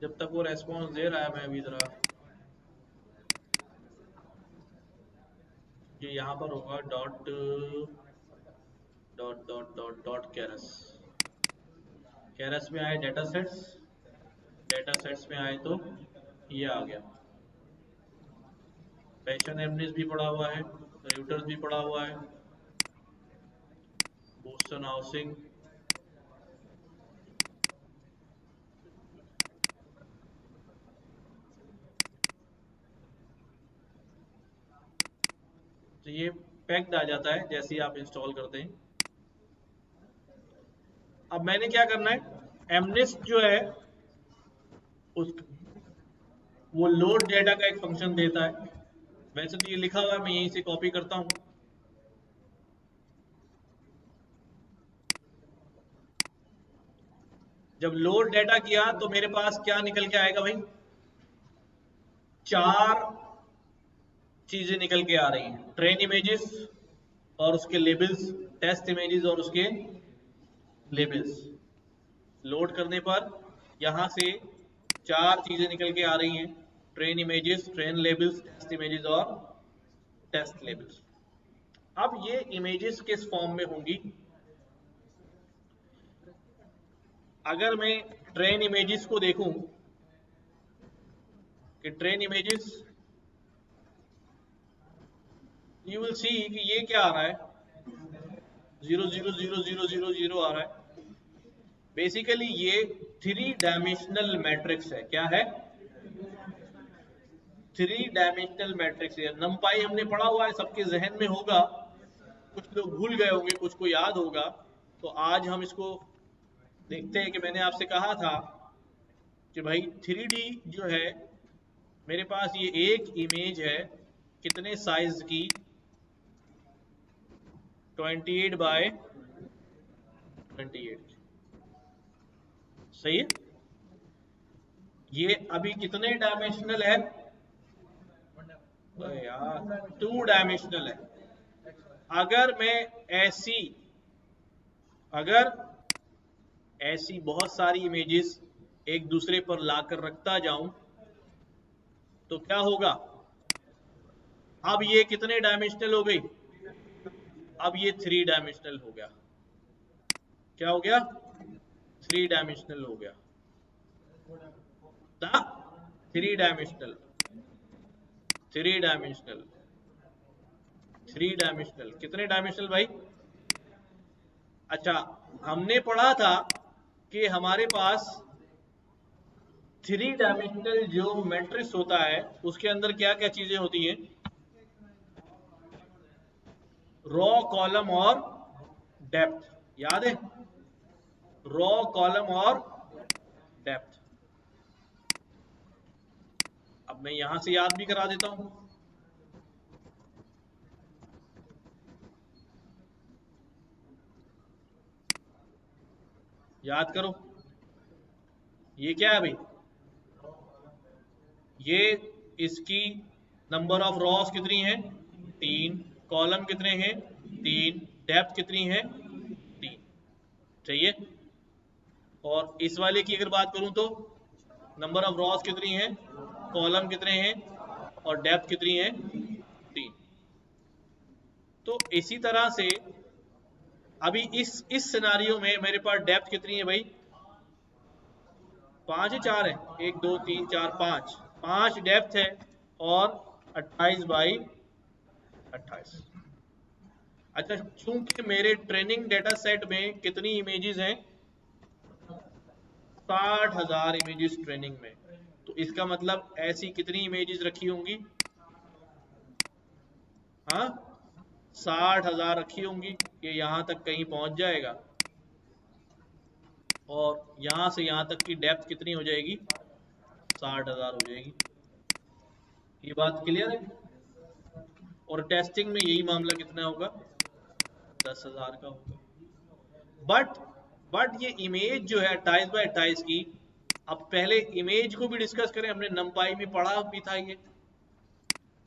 जब तक वो रेस्पॉन्स दे रहा है मैं अभी जरा, ये यहाँ पर होगा dot dot dot dot dot Keras, Keras में आए डेटा सेट्स, डेटा सेट्स में आए तो ये आ गया, पैशन एमनेस भी पड़ा हुआ है, रूटर्स भी पड़ा हुआ है, बोस्टन हाउसिंग, तो ये पैक्ड आ जाता है जैसे ही आप इंस्टॉल करते हैं। अब मैंने क्या करना है, एमनेस्ट जो है उस वो लोड डेटा का एक फंक्शन देता है, वैसे तो ये लिखा हुआ है, मैं यहीं से कॉपी करता हूं। जब लोड डेटा किया तो मेरे पास क्या निकल के आएगा भाई, 4 चीजें निकल के आ रही हैं, ट्रेन इमेजेस और उसके लेबल्स, टेस्ट इमेजेस और उसके लेबल्स। लोड करने पर यहां से 4 चीजें निकल के आ रही हैं, train images, train labels, test images और टेस्ट लेबल्स। अब ये इमेजेस किस फॉर्म में होंगी, अगर मैं ट्रेन इमेजेस को देखूं कि train images, you will see कि ये क्या आ रहा है, 0 0 0 0 0 0 आ रहा है। बेसिकली ये 3 डायमेंशनल मैट्रिक्स है। क्या है? 3 डायमेंशनल मैट्रिक्स है। नंपाई हमने पढ़ा हुआ है, सबके जहन में होगा, कुछ लोग भूल गए होंगे, कुछ को याद होगा। तो आज हम इसको देखते हैं कि मैंने आपसे कहा था कि भाई 3D जो है, मेरे पास ये एक इमेज है, कितने साइज की, 28 बाय 28, सही है। ये अभी कितने डायमेंशनल है यार, 2 डायमेंशनल है। अगर मैं अगर ऐसी बहुत सारी इमेजेस एक दूसरे पर लाकर रखता जाऊं तो क्या होगा, अब ये कितने डायमेंशनल हो गई, अब ये 3 डायमेंशनल हो गया। क्या हो गया? 3 डायमेंशनल हो गया ना, 3 डायमेंशनल, 3 डायमेंशनल, 3 डायमेंशनल, कितने डायमेंशनल भाई? अच्छा, हमने पढ़ा था कि हमारे पास 3 डायमेंशनल जो मैट्रिक्स होता है उसके अंदर क्या क्या चीजें होती हैं, रॉ, कॉलम और डेप्थ, याद है? रॉ, कॉलम और डेप्थ। अब मैं यहां से याद भी करा देता हूं, याद करो, ये क्या है भाई, ये इसकी नंबर ऑफ रॉस कितनी है, 3, कॉलम कितने हैं, 3, डेप्थ कितनी है, 3, चाहिए। और इस वाले की अगर बात करूं तो नंबर ऑफ रॉस कितनी है, कॉलम कितने हैं और डेप्थ कितनी है, 3। तो इसी तरह से अभी इस सिनारियो में मेरे पास डेप्थ कितनी है भाई? 5 है 4 है? 1 2 3 4 5, 5 डेप्थ है और 28 बाई 28। अच्छा, चूंकि मेरे ट्रेनिंग डेटा सेट में कितनी इमेजेस हैं? 60,000 इमेजेस ट्रेनिंग में। तो इसका मतलब ऐसी कितनी इमेजेस रखी होंगी? हाँ, 60,000 रखी होंगी। ये यहां तक कहीं पहुंच जाएगा और यहां से यहां तक की डेप्थ कितनी हो जाएगी? 60,000 हो जाएगी। ये बात क्लियर है? और टेस्टिंग में यही मामला कितना होगा? 10,000 का होगा। बट ये इमेज जो है 28 बाई 28 की, अब पहले इमेज को भी डिस्कस करें। हमने नंपाई में पढ़ा भी था ये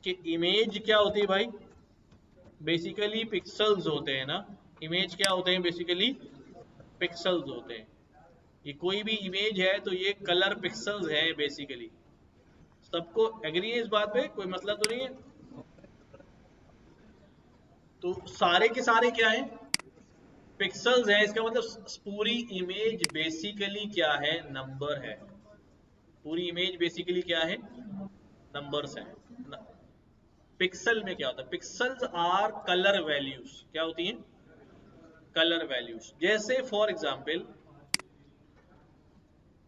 कि इमेज क्या होती है भाई? बेसिकली पिक्सल्स होते हैं ना। इमेज क्या होते हैं? बेसिकली पिक्सल्स होते हैं। ये कोई भी इमेज है तो ये कलर पिक्सल्स है बेसिकली। सबको एग्री है इस बात पे? कोई मतलब तो नहीं है? तो सारे के सारे क्या है? पिक्सल्स है। इसका मतलब पूरी इमेज बेसिकली क्या है? नंबर है। पूरी इमेज बेसिकली क्या है? नंबर्स है। पिक्सल में क्या होता है? Pixels are colour values. क्या होती हैं? Colour values. जैसे फॉर एग्जांपल,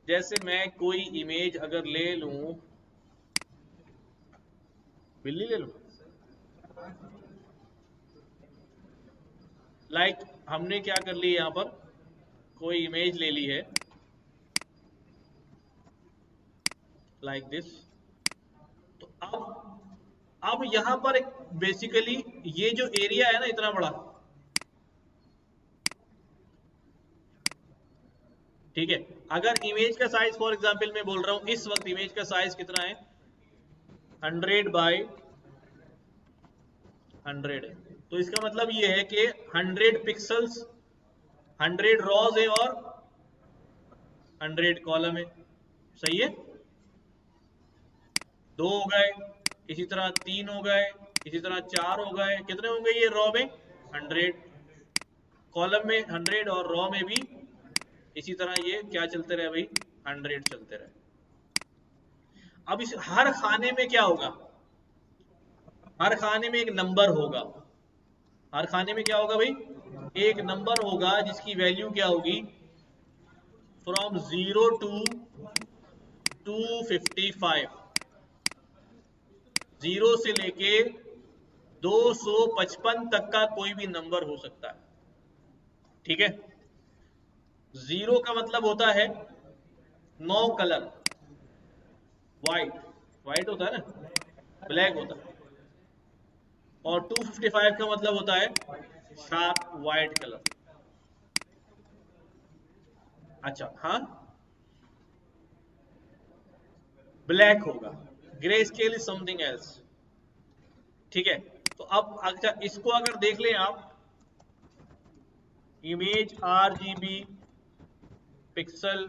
जैसे मैं कोई इमेज अगर ले लूं, बिल्ली ले लूं, लाइक हमने क्या कर ली यहां पर? कोई इमेज ले ली है लाइक दिस। तो अब यहां पर एक बेसिकली ये जो एरिया है ना इतना बड़ा, ठीक है। अगर इमेज का साइज फॉर एग्जांपल मैं बोल रहा हूं इस वक्त इमेज का साइज कितना है? 100 बाई 100 है। तो इसका मतलब ये है कि 100 पिक्सल्स, 100 रॉज है और 100 कॉलम है। सही है? 2 हो गए, इसी तरह 3 हो गए, इसी तरह 4 हो गए। कितने होंगे ये रॉ में? 100। कॉलम में 100 और रॉ में भी इसी तरह ये क्या चलते रहे भाई? 100 चलते रहे। अब इस हर खाने में क्या होगा? हर खाने में एक नंबर होगा। हर खाने में क्या होगा भाई? एक नंबर होगा जिसकी वैल्यू क्या होगी? From 0 to 255। 0 से लेके 255 तक का कोई भी नंबर हो सकता है। ठीक है? 0 का मतलब होता है नो कलर, व्हाइट। व्हाइट होता है ना, ब्लैक होता है। और 255 का मतलब होता है शार्प व्हाइट कलर। अच्छा, हाँ, ब्लैक होगा। Grey scale is something else. ठीक है? तो अब अच्छा, इसको अगर देख लें आप, इमेज RGB पिक्सल,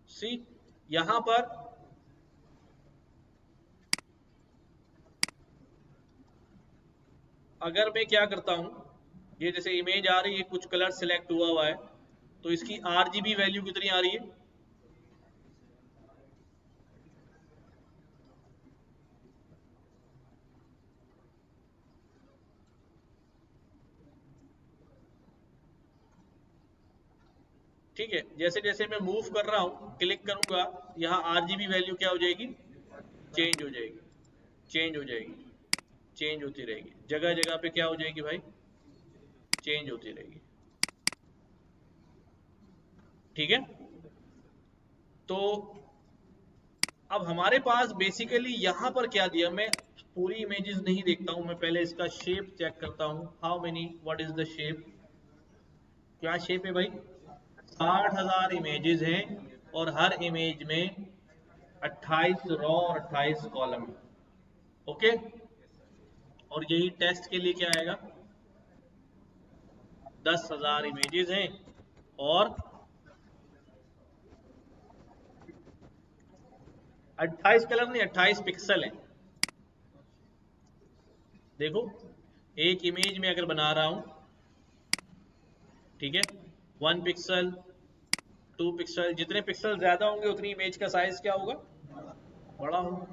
सी यहां पर अगर मैं क्या करता हूं, ये जैसे इमेज आ रही है, कुछ कलर सिलेक्ट हुआ है, तो इसकी RGB वैल्यू कितनी आ रही है? ठीक है? जैसे जैसे मैं मूव कर रहा हूं, क्लिक करूंगा, यहाँ RGB वैल्यू क्या हो जाएगी? चेंज हो जाएगी। चेंज हो जाएगी। चेंज होती रहेगी। जगह जगह पे क्या हो जाएगी भाई? चेंज होती रहेगी। ठीक है? तो अब हमारे पास बेसिकली यहां पर क्या दिया? मैं पूरी इमेजेस नहीं देखता हूं, मैं पहले इसका शेप चेक करता हूं। How many, what is the shape? क्या शेप है भाई? 60,000 इमेजेस हैं और हर इमेज में 28 रो और 28 कॉलम है। ओके, और यही टेस्ट के लिए क्या आएगा, 10,000 इमेजेस हैं और 28 कलर नहीं, 28 पिक्सल हैं। देखो, एक इमेज में अगर बना रहा हूं, ठीक है, 1 पिक्सल, 2 पिक्सल, जितने पिक्सल ज्यादा होंगे उतनी इमेज का साइज क्या होगा, बड़ा होगा।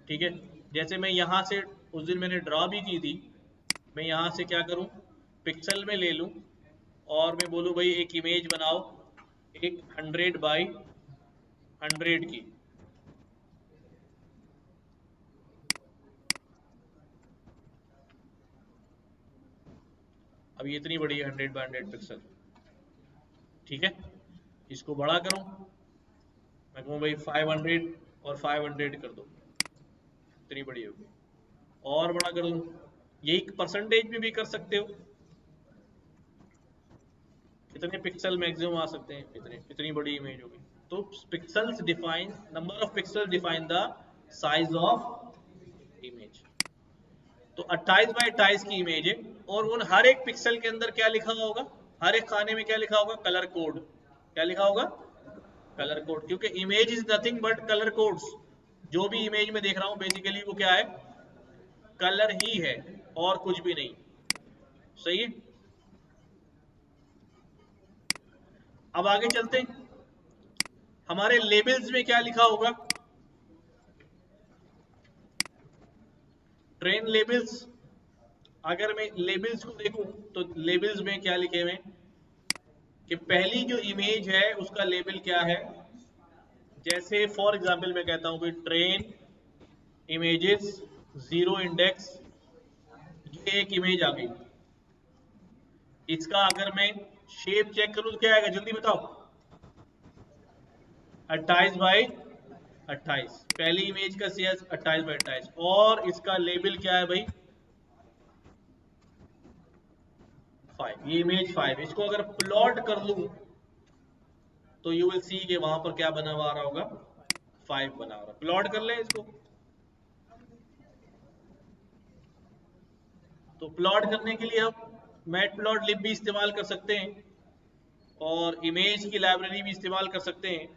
ठीक है, जैसे मैं यहां से उस दिन मैंने ड्रॉ भी की थी, मैं यहां से क्या करूं, पिक्सल में ले लूं और मैं बोलूं भाई एक इमेज बनाओ, एक 100 बाई 100 की। अब ये इतनी बड़ी है 100 बाई 100 पिक्सल। ठीक है, इसको बड़ा करूं, मैं कहूँ भाई 500 और 500 कर दो, इतनी बड़ी होगी। और बड़ा कर दूं, यही परसेंटेज में भी कर सकते हो, कितने पिक्सल मैक्सिमम आ सकते हैं, इतने, इतनी बड़ी इमेज होगी। तो pixels define, number of pixel define the size of image. तो 28 बाई 28 की इमेज है और उन हर एक पिक्सल के अंदर क्या लिखा होगा, हर एक खाने में क्या लिखा होगा, कलर कोड। क्या लिखा होगा, कलर कोड, क्योंकि image is nothing but colour codes. जो भी इमेज में देख रहा हूं बेसिकली वो क्या है, कलर ही है और कुछ भी नहीं। सही है, अब आगे चलते हैं, हमारे लेबल्स में क्या लिखा होगा, ट्रेन लेबल्स। अगर मैं लेबल्स को देखूं तो लेबल्स में क्या लिखे हुए कि पहली जो इमेज है उसका लेबल क्या है। जैसे फॉर एग्जांपल मैं कहता हूं कि ट्रेन इमेजेस 0 इंडेक्स, ये एक इमेज आ गई। इसका अगर मैं शेप चेक करूं तो क्या आएगा, जल्दी बताओ, 28 बाई 28, पहली इमेज का साइज 28 बाई 28, और इसका लेबल क्या है भाई, 5। ये इमेज 5, इसको अगर प्लॉट कर लूं तो यू विल सी कि वहां पर क्या बना हुआ आ रहा होगा, 5 बना हुआ। प्लॉट कर ले इसको, तो प्लॉट करने के लिए हम मैटप्लॉटलिब भी इस्तेमाल कर सकते हैं और इमेज की लाइब्रेरी भी इस्तेमाल कर सकते हैं।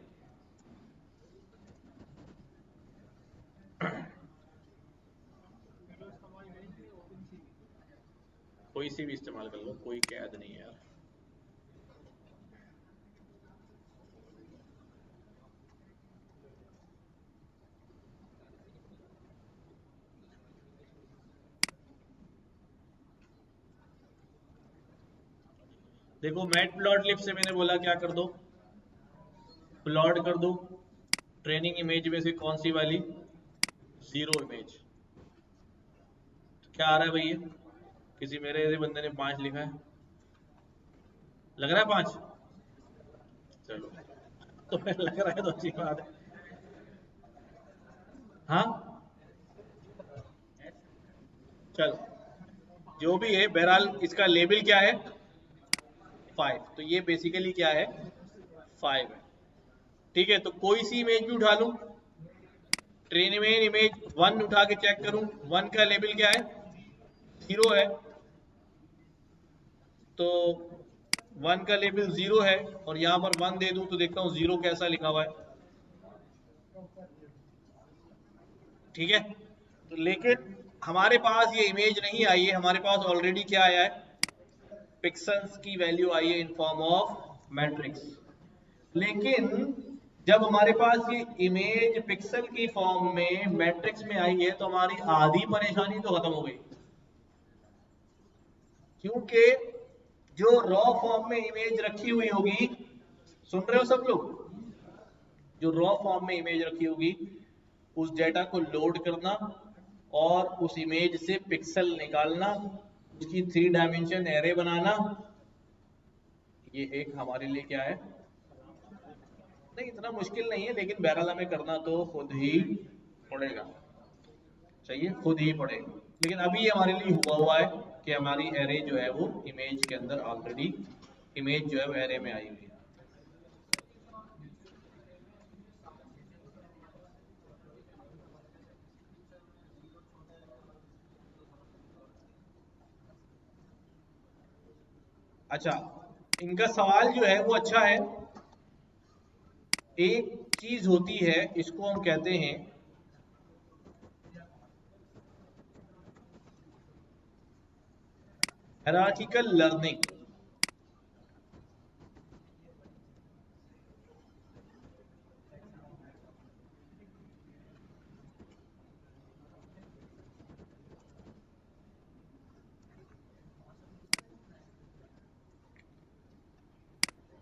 कोई सी भी इस्तेमाल कर लो, कोई कैद नहीं है यार। देखो, मैटप्लॉटलिब से मैंने बोला क्या कर दो, प्लॉट कर दो ट्रेनिंग इमेज में से कौन सी वाली, 0 इमेज। तो क्या आ रहा है भैया, किसी मेरे ऐसे बंदे ने 5 लिखा है, लग रहा है 5, चलो तो फिर लग रहा है तो अच्छी बात है। हाँ, चलो जो भी है, बहरहाल इसका लेबल क्या है, 5। तो ये बेसिकली क्या है, 5 है। ठीक है, तो कोई सी इमेज भी उठा लूं, ट्रेन में इमेज 1 उठा के चेक करूं, 1 का लेबल क्या है, 0 है। तो 1 का लेबल 0 है और यहां पर 1 दे दूं तो देखता हूं 0 कैसा लिखा हुआ है। ठीक है, तो लेकिन हमारे पास ये इमेज नहीं आई है, हमारे पास ऑलरेडी क्या आया है, पिक्सल्स की वैल्यू आई है इन फॉर्म ऑफ मैट्रिक्स। लेकिन जब हमारे पास ये इमेज पिक्सल की फॉर्म में मैट्रिक्स में आई है तो हमारी आधी परेशानी तो खत्म हो गई, क्योंकि जो रॉ फॉर्म में इमेज रखी हुई होगी, सुन रहे हो सब लोग, जो रॉ फॉर्म में इमेज रखी होगी उस डेटा को लोड करना और उस इमेज से पिक्सल निकालना, उसकी 3 डायमेंशन एरे बनाना, ये एक हमारे लिए क्या है, नहीं इतना मुश्किल नहीं है, लेकिन बहरहाल हमें करना तो खुद ही पड़ेगा। चाहिए, खुद ही पड़ेगा। लेकिन अभी हमारे लिए हुआ है कि हमारी एरे जो है वो इमेज के अंदर ऑलरेडी, इमेज जो है वो एरे में आई हुई है। अच्छा, इनका सवाल जो है वो अच्छा है। एक चीज होती है, इसको हम कहते हैं हायरार्किकल लर्निंग।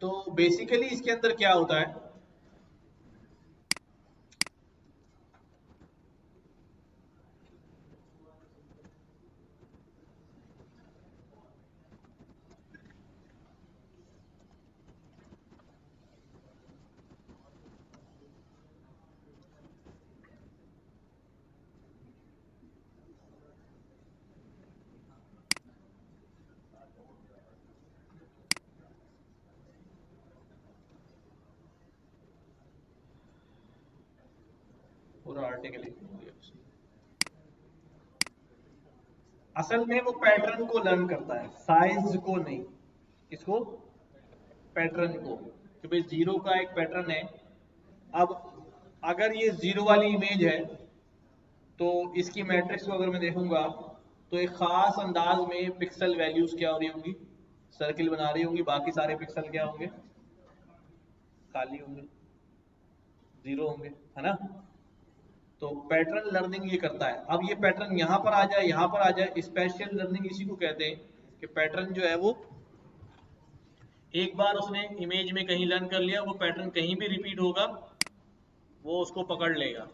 तो बेसिकली इसके अंदर क्या होता है, पूरा आर्टिकल लिख दिया। असल में वो पैटर्न को लर्न करता है, साइज को नहीं। किसको? पैटर्न को, कि भाई जीरो का एक पैटर्न है। अब अगर ये जीरो वाली इमेज है तो इसकी मैट्रिक्स को अगर मैं देखूंगा तो एक खास अंदाज में पिक्सल वैल्यूज क्या हो रही होंगी, सर्किल बना रही होंगी, बाकी सारे पिक्सल क्या होंगे, खाली होंगे, जीरो होंगे, है ना। तो पैटर्न लर्निंग ये करता है। अब ये पैटर्न यहाँ पर आ जाए, यहाँ पर आ जाए, स्पेशल लर्निंग इसी को कहते हैं कि पैटर्न जो है वो एक बार उसने इमेज में कहीं लर्न कर लिया, वो पैटर्न कहीं भी रिपीट होगा वो उसको पकड़ लेगा।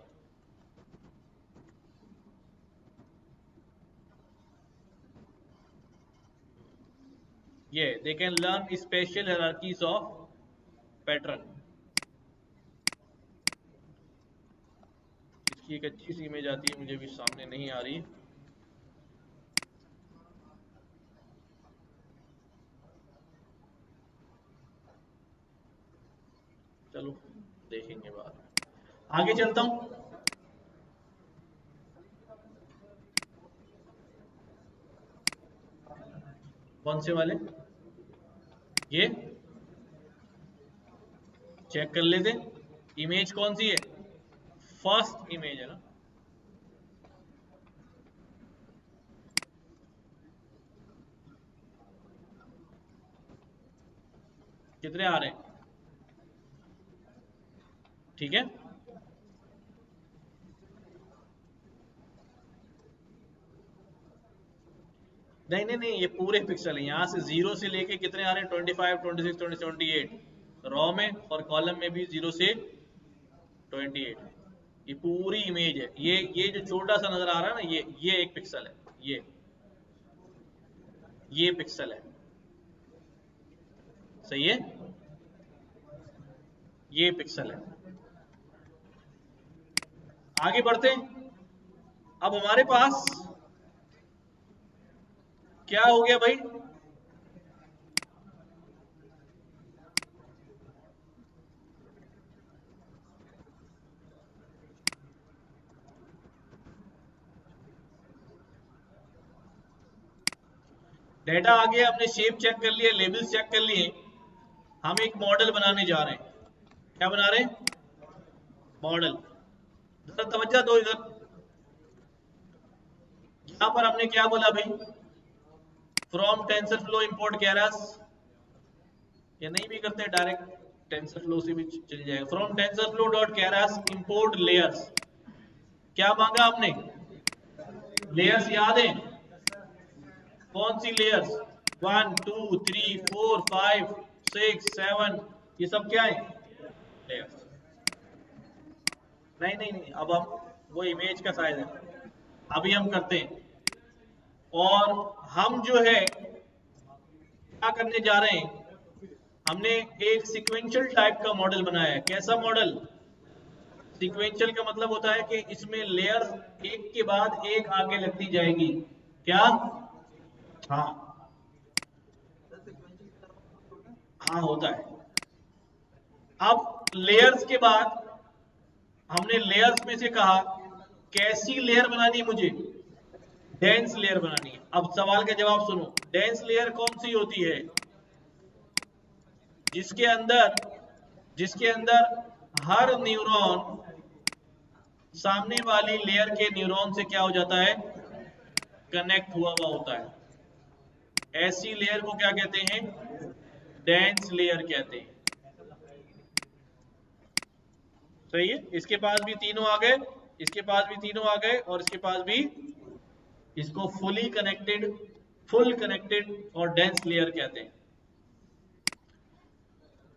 ये they can learn special hierarchies of pattern. इसकी एक अच्छी सी इमेज आती है, मुझे भी सामने नहीं आ रही। चलो देखेंगे बाद, आगे चलता हूं। कौन से वाले? ये चेक कर लेते, इमेज कौन सी है, फर्स्ट इमेज है ना। कितने आ रहे हैं? ठीक है, नहीं नहीं नहीं, ये पूरे पिक्सल है, यहाँ से जीरो से लेके कितने आ रहे हैं, 25, 26, 20, 28 रॉ में, और कॉलम में भी 0 से 28। ये पूरी इमेज है। ये जो छोटा सा नजर आ रहा है ना, ये एक पिक्सल है, ये पिक्सल है, सही है, ये पिक्सल है। आगे बढ़ते हैं। अब हमारे पास क्या हो गया भाई, डेटा आ गया, हमने शेप चेक कर लिया, लेबल्स चेक कर लिए, हम एक मॉडल बनाने जा रहे हैं। क्या बना रहे हैं? मॉडल। जरा तवज्जो दो इधर, यहां पर हमने क्या बोला भाई, from tensor flow import Keras, या नहीं भी करते डायरेक्ट टेंसर फ्लो से भी चल जाएगा। From tensor flow dot Keras import layers. क्या मांगा हमने? लेयर्स याद है? कौन सी लेयर्स? 1 2 3 4 5 6 7, ये सब क्या है? लेयर्स। नहीं नहीं नहीं, अब हम वो इमेज का साइज है, अभी हम करते हैं। और हम जो है क्या करने जा रहे हैं, हमने एक सीक्वेंशियल टाइप का मॉडल बनाया है। कैसा मॉडल? सीक्वेंशियल का मतलब होता है कि इसमें लेयर्स एक के बाद एक आगे लगती जाएगी। क्या? हाँ, हाँ होता है। अब लेयर्स के बाद हमने लेयर्स में से कहा कैसी लेयर बनानी है मुझे, डेंस लेयर बनानी है। अब सवाल का जवाब सुनो, डेंस लेयर कौन सी होती है? जिसके अंदर जिसके अंदर हर न्यूरॉन सामने वाली लेयर के न्यूरॉन से क्या हो जाता है, कनेक्ट हुआ हुआ होता है। ऐसी लेयर को क्या कहते हैं, डेंस लेयर कहते हैं। सही है, इसके पास भी तीनों आ गए, इसके पास भी तीनों आ गए, और इसके पास भी। इसको फुली कनेक्टेड, फुल कनेक्टेड और डेंस लेयर कहते हैं।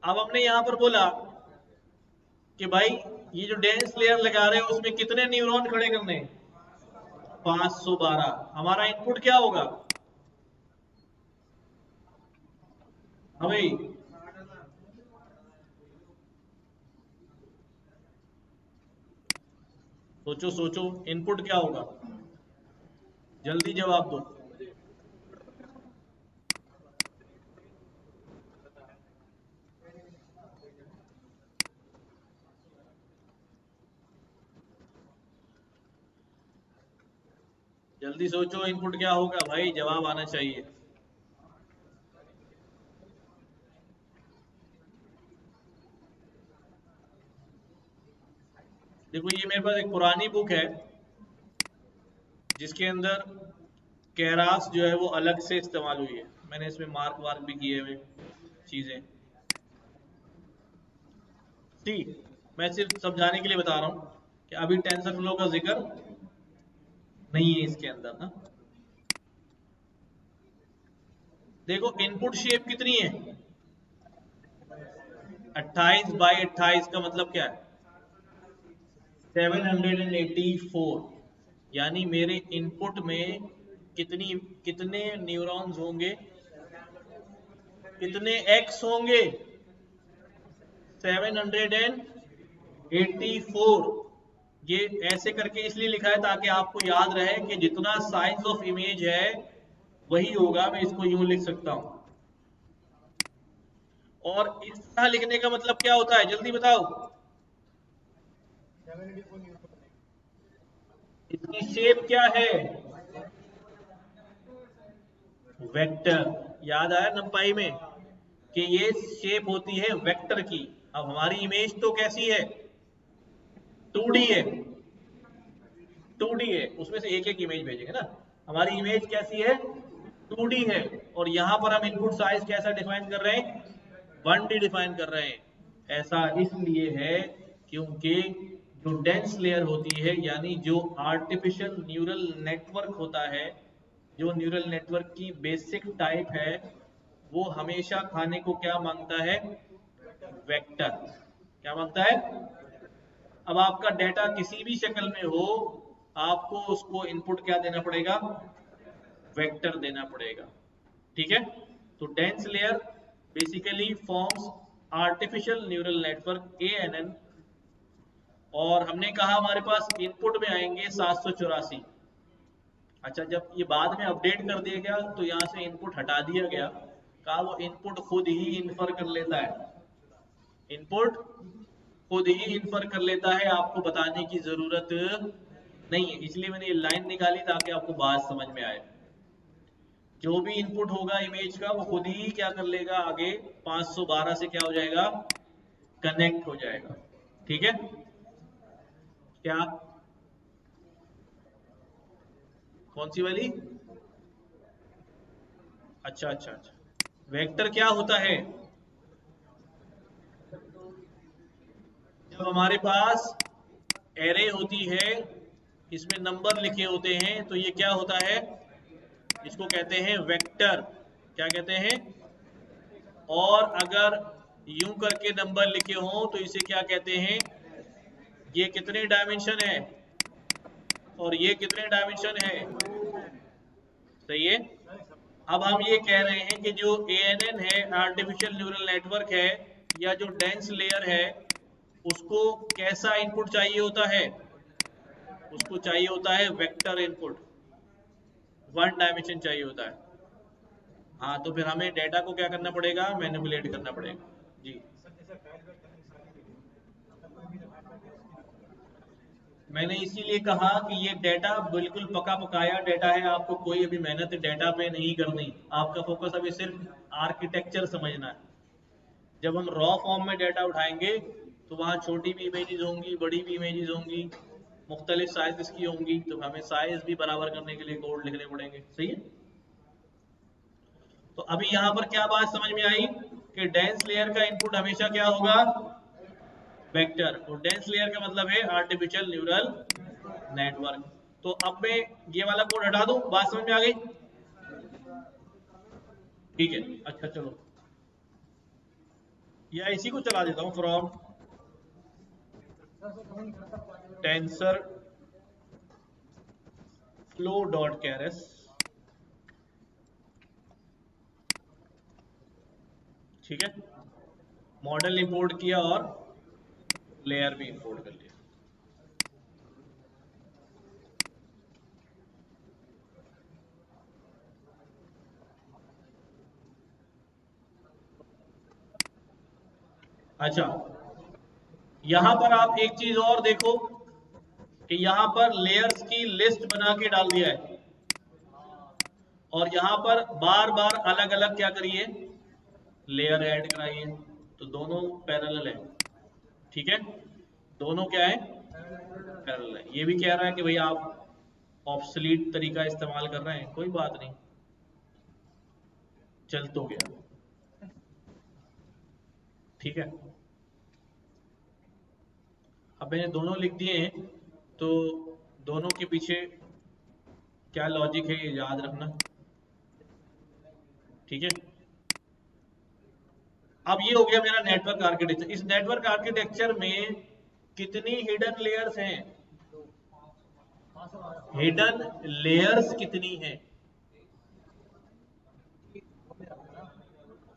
अब हमने यहां पर बोला कि भाई ये जो डेंस लेयर लगा रहे हो उसमें कितने न्यूरॉन खड़े करने हैं, 512। हमारा इनपुट क्या होगा, हाँ भाई, सोचो सोचो, इनपुट क्या होगा, जल्दी जवाब दो। जल्दी सोचो, इनपुट क्या होगा भाई, जवाब आना चाहिए। देखो ये मेरे पास एक पुरानी बुक है जिसके अंदर कैरास जो है वो अलग से इस्तेमाल हुई है। मैंने इसमें मार्क वार्क भी किए हुए चीजें। ठीक, मैं सिर्फ समझाने के लिए बता रहा हूं कि अभी टेंसर फ्लो का जिक्र नहीं है इसके अंदर ना। देखो इनपुट शेप कितनी है, 28 बाई 28 का मतलब क्या है, 784। यानी मेरे इनपुट में कितने न्यूरॉन्स होंगे, कितने एक्स होंगे, 784। ये ऐसे करके इसलिए लिखा है ताकि आपको याद रहे कि जितना साइज ऑफ इमेज है वही होगा। मैं इसको यूं लिख सकता हूं। और इस तरह लिखने का मतलब क्या होता है, जल्दी बताओ। इसकी शेप क्या है, वेक्टर। याद आया नंपाई में कि ये शेप होती है वेक्टर की। अब हमारी इमेज तो कैसी है, 2D है, 2D है, उसमें से एक एक इमेज भेजेंगे ना। हमारी इमेज कैसी है, 2D है। और यहां पर हम इनपुट साइज कैसा डिफाइन कर रहे हैं, 1D डिफाइन कर रहे हैं। ऐसा इसलिए है क्योंकि जो डेंस लेयर होती है, यानी जो आर्टिफिशियल न्यूरल नेटवर्क होता है, जो न्यूरल नेटवर्क की बेसिक टाइप है, वो हमेशा खाने को क्या मांगता है, वेक्टर। क्या मांगता है। अब आपका डेटा किसी भी शक्ल में हो, आपको उसको इनपुट क्या देना पड़ेगा, वेक्टर देना पड़ेगा। ठीक है, तो dense layer basically forms artificial neural network ANN। और हमने कहा हमारे पास इनपुट में आएंगे 784। अच्छा, जब ये बाद में अपडेट कर दिया गया तो यहाँ से इनपुट हटा दिया गया, कहा वो इनपुट खुद ही इन्फर कर लेता है, इनपुट खुद ही इन्फर कर लेता है, आपको बताने की जरूरत नहीं है। इसलिए मैंने ये लाइन निकाली ताकि आपको बात समझ में आए। जो भी इनपुट होगा इमेज का वो खुद ही क्या कर लेगा, आगे 512 से क्या हो जाएगा, कनेक्ट हो जाएगा। ठीक है, क्या, कौन सी वाली, अच्छा अच्छा अच्छा। वेक्टर क्या होता है, जब हमारे पास एरे होती है, इसमें नंबर लिखे होते हैं, तो ये क्या होता है, इसको कहते हैं वेक्टर। क्या कहते हैं, और अगर यूं करके नंबर लिखे हों तो इसे क्या कहते हैं, ये कितने डायमेंशन है और ये कितने डायमेंशन है। सही है। अब हम ये कह रहे हैं कि जो ANN है, आर्टिफिशियल न्यूरल नेटवर्क है, या जो डेंस लेयर है, उसको कैसा इनपुट चाहिए होता है, उसको चाहिए होता है वेक्टर इनपुट, 1 डायमेंशन चाहिए होता है। हाँ, तो फिर हमें डेटा को क्या करना पड़ेगा, मैनिपुलेट करना पड़ेगा। जी, मैंने इसीलिए कहा कि ये डेटा बिल्कुल पका पकाया डेटा है, आपको कोई अभी मेहनत डेटा पे नहीं करनी। आपका फोकस अभी सिर्फ आर्किटेक्चर समझना है। जब हम रॉ फॉर्म में डेटा उठाएंगे तो वहाँ छोटी भी इमेजेस होंगी, बड़ी भी इमेजेस होंगी, मुख्तलिफ साइज की होंगी, तो हमें साइज भी बराबर करने के लिए कोड लिखने पड़ेंगे। सही है। तो अभी यहाँ पर क्या बात समझ में आई कि डेंस लेयर का इनपुट हमेशा क्या होगा, वेक्टर। और डेंस लेयर का मतलब है आर्टिफिशियल न्यूरल नेटवर्क। तो अब मैं ये वाला कोड हटा दूं, बात समझ में आ गई? ठीक है, अच्छा चलो, या इसी को चला देता हूं, from tensor flow dot caress. ठीक है, मॉडल इंपोर्ट किया और लेयर भी इंपोर्ट कर लिया। अच्छा, यहां पर आप एक चीज और देखो कि यहां पर लेयर्स की लिस्ट बना के डाल दिया है, और यहां पर बार बार अलग अलग क्या करिए, लेयर ऐड कराइए। तो दोनों पैरेलल है। ठीक है, दोनों क्या है, पैरेलल है। ये भी कह रहा है कि भाई आप ऑब्सलीट तरीका इस्तेमाल कर रहे हैं, कोई बात नहीं, चल तो गया। ठीक है, अब मैंने दोनों लिख दिए हैं, तो दोनों के पीछे क्या लॉजिक है ये याद रखना। ठीक है, अब ये हो गया मेरा नेटवर्क आर्किटेक्चर। इस नेटवर्क आर्किटेक्चर में कितनी हिडन लेयर्स हैं, हिडन लेयर्स कितनी हैं,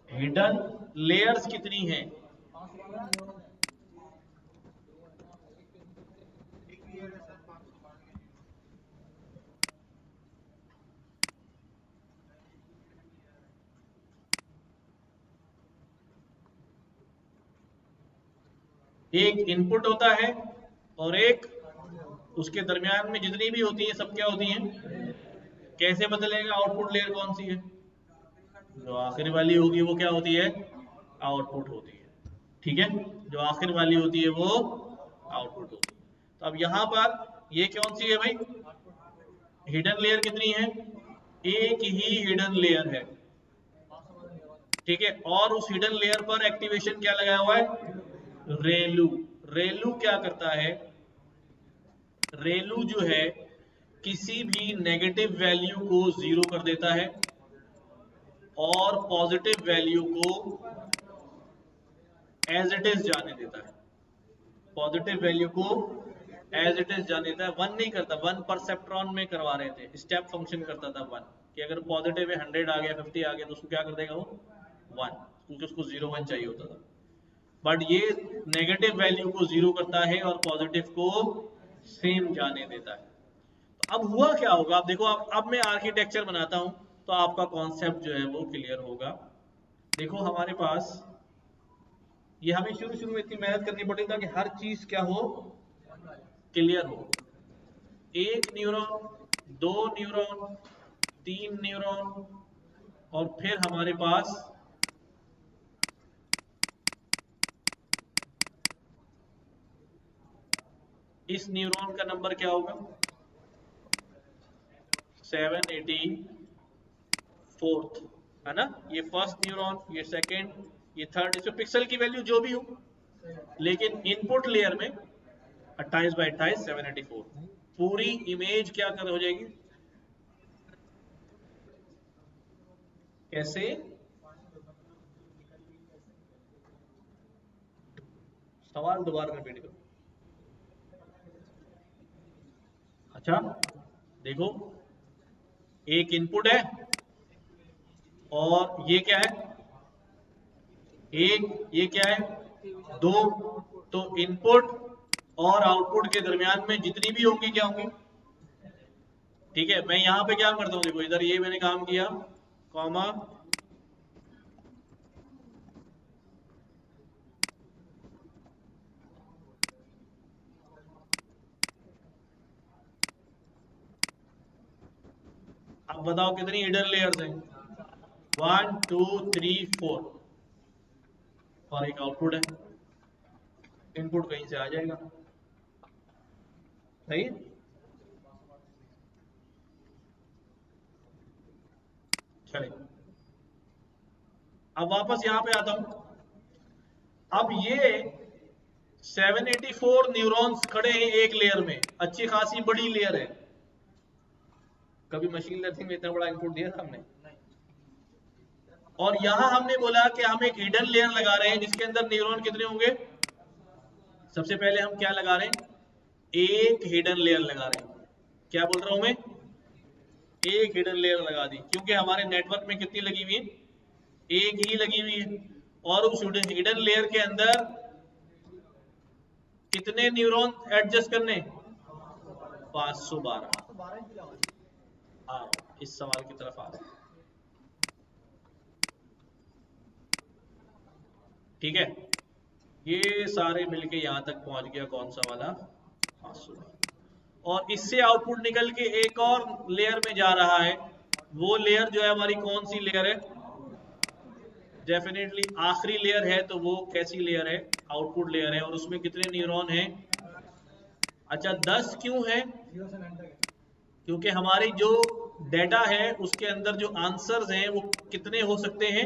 हिडन लेयर्स कितनी हैं? एक इनपुट होता है और एक उसके दरमियान में जितनी भी होती है सब क्या होती हैं। कैसे बदलेगा आउटपुट लेयर कौन सी है, जो आखिरी वाली होगी वो क्या होती है, आउटपुट होती है। ठीक है, जो आखिर वाली होती है वो आउटपुट होती है। तो अब यहां पर ये कौन सी है भाई, हिडन लेयर कितनी है, एक ही हिडन लेयर है। ठीक है, और उस हिडन लेयर पर एक्टिवेशन क्या लगाया हुआ है, रेलू। रेलू क्या करता है, रेलू जो है किसी भी नेगेटिव वैल्यू को जीरो कर देता है और पॉजिटिव वैल्यू को एज इट इज जाने देता है। पॉजिटिव वैल्यू को एज इट इज जाने देता है, वन नहीं करता। वन परसेप्ट्रॉन में करवा रहे थे, स्टेप फंक्शन करता था वन, कि अगर पॉजिटिव है 100 आ गया 50 आ गया तो उसको क्या कर देगा वो वन, क्योंकि उसको 0 1 चाहिए होता था। बट ये नेगेटिव वैल्यू को जीरो करता है और पॉजिटिव को सेम जाने देता है। तो अब हुआ क्या होगा, आप देखो, अब मैं आर्किटेक्चर बनाता हूं तो आपका कॉन्सेप्ट जो है वो क्लियर होगा। देखो हमारे पास ये, हमें शुरू शुरू में इतनी मेहनत करनी पड़ी ताकि हर चीज क्या हो, क्लियर हो। एक न्यूरॉन, दो न्यूरॉन, तीन न्यूरॉन, और फिर हमारे पास इस न्यूरॉन का नंबर क्या होगा, 784, है ना। ये फर्स्ट न्यूरॉन, ये सेकंड, ये थर्ड, इसमें पिक्सल की वैल्यू जो भी हो, लेकिन इनपुट लेयर में 28 बाई 28 784। पूरी इमेज क्या कर हो जाएगी, कैसे, सवाल दोबारा रिपीट करो। अच्छा देखो, एक इनपुट है और ये क्या है, एक, ये क्या है, दो। तो इनपुट और आउटपुट के दरमियान में जितनी भी होंगी क्या होंगी। ठीक है, मैं यहां पे क्या करता हूं, देखो इधर ये मैंने काम किया, कॉमा, अब बताओ कितनी हिडन लेयर्स हैं, 1 2 3 4, और एक आउटपुट है, इनपुट कहीं से आ जाएगा, सही। चलिए अब वापस यहां पे आता हूं। अब ये 784 न्यूरॉन्स खड़े हैं एक लेयर में, अच्छी खासी बड़ी लेयर है। कभी मशीन लर्निंग में इतना बड़ा इनपुट दिया था हमने? और यहां हमने बोला कि हम एक हिडन लेयर लगा रहे हैं जिसके अंदर न्यूरॉन कितने होंगे। सबसे पहले हम क्या लगा रहे हैं, एक हिडन लेयर लगा रहे हैं। क्या बोल रहा हूं मैं, एक हिडन लेयर लगा दी, क्योंकि हमारे नेटवर्क में कितनी लगी हुई है, एक ही लगी हुई है। और उस हिडन लेयर के अंदर कितने न्यूरॉन एडजस्ट करने, 512। हाँ, इस सवाल की तरफ आ रहे हैं, ठीक है। ये सारे मिलके यहां तक पहुंच गया, कौन सा वाला, 512। और इससे आउटपुट निकल के एक और लेयर में जा रहा है। वो लेयर जो है हमारी कौन सी लेयर है, डेफिनेटली आखिरी लेयर है। तो वो कैसी लेयर है, आउटपुट लेयर है। और उसमें कितने न्यूरॉन हैं, अच्छा 10 क्यों है, क्योंकि हमारी जो डेटा है उसके अंदर जो आंसर्स हैं वो कितने हो सकते हैं,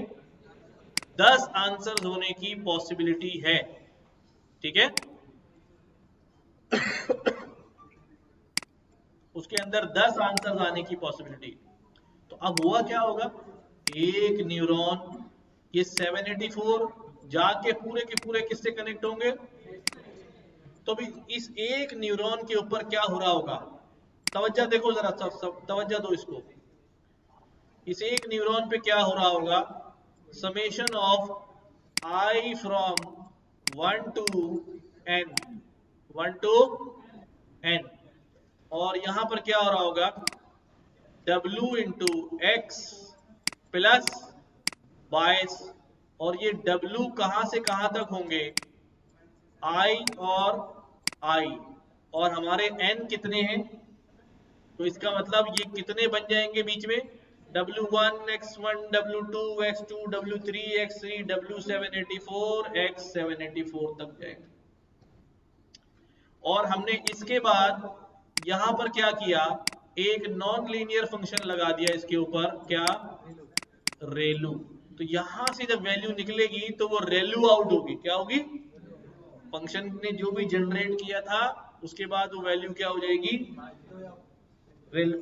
10 आंसर्स होने की पॉसिबिलिटी है, ठीक है। उसके अंदर 10 आंसर्स आने की पॉसिबिलिटी। तो अब हुआ क्या होगा, एक न्यूरॉन, ये 784 जाके पूरे के पूरे किससे कनेक्ट होंगे। तो भी इस एक न्यूरॉन के ऊपर क्या हो रहा होगा, तवज्जो देखो जरा, सब तवज्जो दो इसको। इस एक न्यूरॉन पे क्या हो रहा होगा, summation of I from 1 to n, 1 to n। और यहां पर क्या हो रहा होगा, W इंटू एक्स प्लस 22। और ये W कहां से कहां तक होंगे, I और I, और हमारे n कितने हैं, तो इसका मतलब ये कितने बन जाएंगे बीच में, W1 X1 W2 X2 W3 X3 W784 X784 तक जाएंगे। और हमने इसके बाद यहां पर क्या किया, एक नॉन लीनियर फंक्शन लगा दिया इसके ऊपर, क्या, रेलू। तो यहां से जब वैल्यू निकलेगी तो वो रेलू आउट होगी, क्या होगी, फंक्शन ने जो भी जनरेट किया था उसके बाद वो वैल्यू क्या हो जाएगी,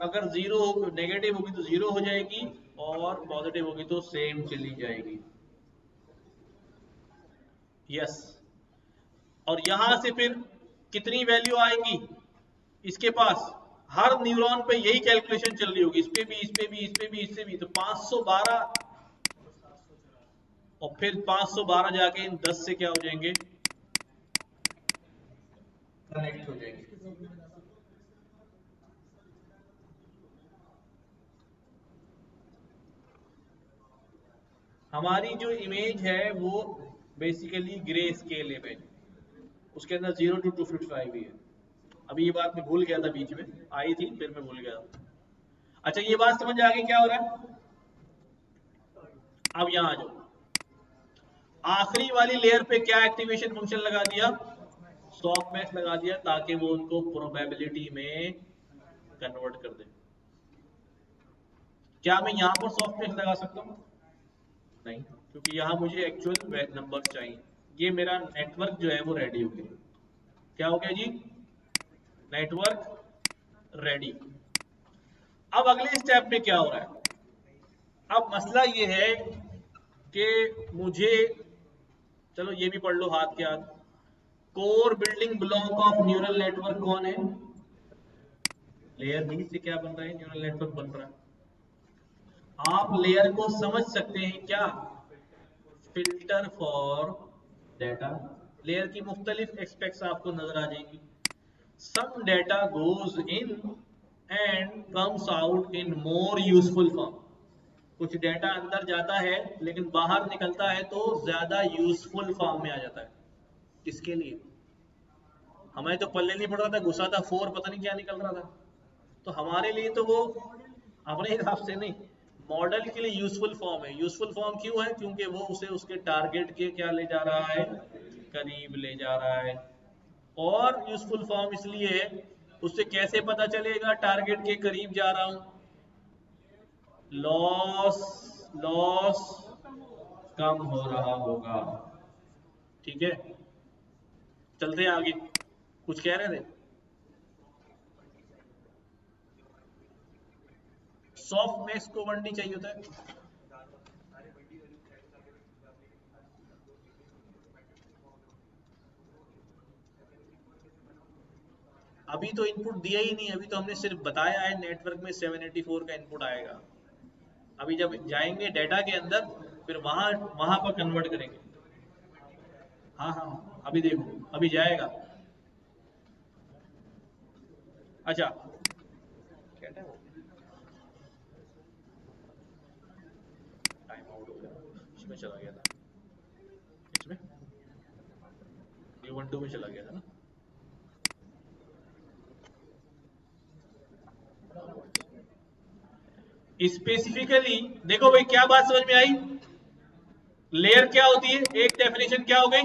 अगर जीरो नेगेटिव होगी तो जीरो हो जाएगी, और पॉजिटिव होगी तो सेम चली जाएगी, यस। और यहां से फिर कितनी वैल्यू आएंगी इसके पास, हर न्यूरॉन पे यही कैलकुलेशन चल रही होगी, इस पे भी, इस पे भी, इस पे भी, इससे भी। तो 512, और फिर 512 जाके इन 10 से क्या हो जाएंगे, कनेक्ट हो जाएंगे। हमारी जो इमेज है वो बेसिकली ग्रे स्केल इमेज, उसके अंदर 0 to 255 भी है। अभी ये बात मैं भूल गया था, बीच में आई थी फिर मैं भूल गया। अच्छा ये बात समझ आ गई क्या हो रहा है। अब यहां आ जाओ, आखिरी वाली लेयर पे क्या एक्टिवेशन फंक्शन लगा दिया, सॉफ्टमैक्स लगा दिया, ताकि वो उनको प्रोबेबिलिटी में कन्वर्ट कर दे। क्या मैं यहां पर सॉफ्टमैक्स लगा सकता हूं, नहीं, क्योंकि यहां मुझे एक्चुअल नंबर्स चाहिए। ये मेरा नेटवर्क जो है वो रेडी हो गया, क्या हो गया जी, नेटवर्क रेडी। अब अगले स्टेप में क्या हो रहा है, अब मसला ये है कि मुझे, चलो ये भी पढ़ लो हाथ के हाथ, core building block of neural network कौन है, लेयर बी से क्या बन रहा है, न्यूरल नेटवर्क बन रहा है। आप लेयर को समझ सकते हैं क्या, फिल्टर फॉर डेटा। लेयर की मुख्तलिफ एस्पेक्ट्स आपको नजर आ जाएंगी। Some data goes in and comes out in more useful form. कुछ डेटा अंदर जाता है लेकिन बाहर निकलता है तो ज्यादा यूजफुल फॉर्म में आ जाता है। किसके लिए, हमें तो पल्ले नहीं पड़ रहा था, गुस्सा था, 4 पता नहीं क्या निकल रहा था। तो हमारे लिए तो वो अपने हिसाब से नहीं, मॉडल के लिए यूजफुल फॉर्म है। यूजफुल फॉर्म क्यों है? क्योंकि वो उसे उसके टारगेट के क्या ले जा रहा है, करीब ले जा रहा है। और यूजफुल फॉर्म इसलिए है, उससे कैसे पता चलेगा टारगेट के करीब जा रहा हूं? लॉस लॉस कम हो रहा होगा। ठीक है, चलते हैं आगे। कुछ कह रहे थे? सॉफ्ट मैक्स को 1D चाहिए होता है। अभी तो इनपुट दिया ही नहीं, अभी तो हमने सिर्फ बताया है नेटवर्क में 784 का इनपुट आएगा। अभी जब जाएंगे डाटा के अंदर, फिर वहां वहां पर कन्वर्ट करेंगे। हाँ हाँ, अभी देखो, अभी जाएगा। अच्छा, क्या टाइम हो गया? टाइम आउट हो गया, इसमें चला गया था, इसमें U12 में चला गया था ना। स्पेसिफिकली देखो भाई, क्या बात समझ में आई? लेयर क्या होती है? एक डेफिनेशन क्या हो गई?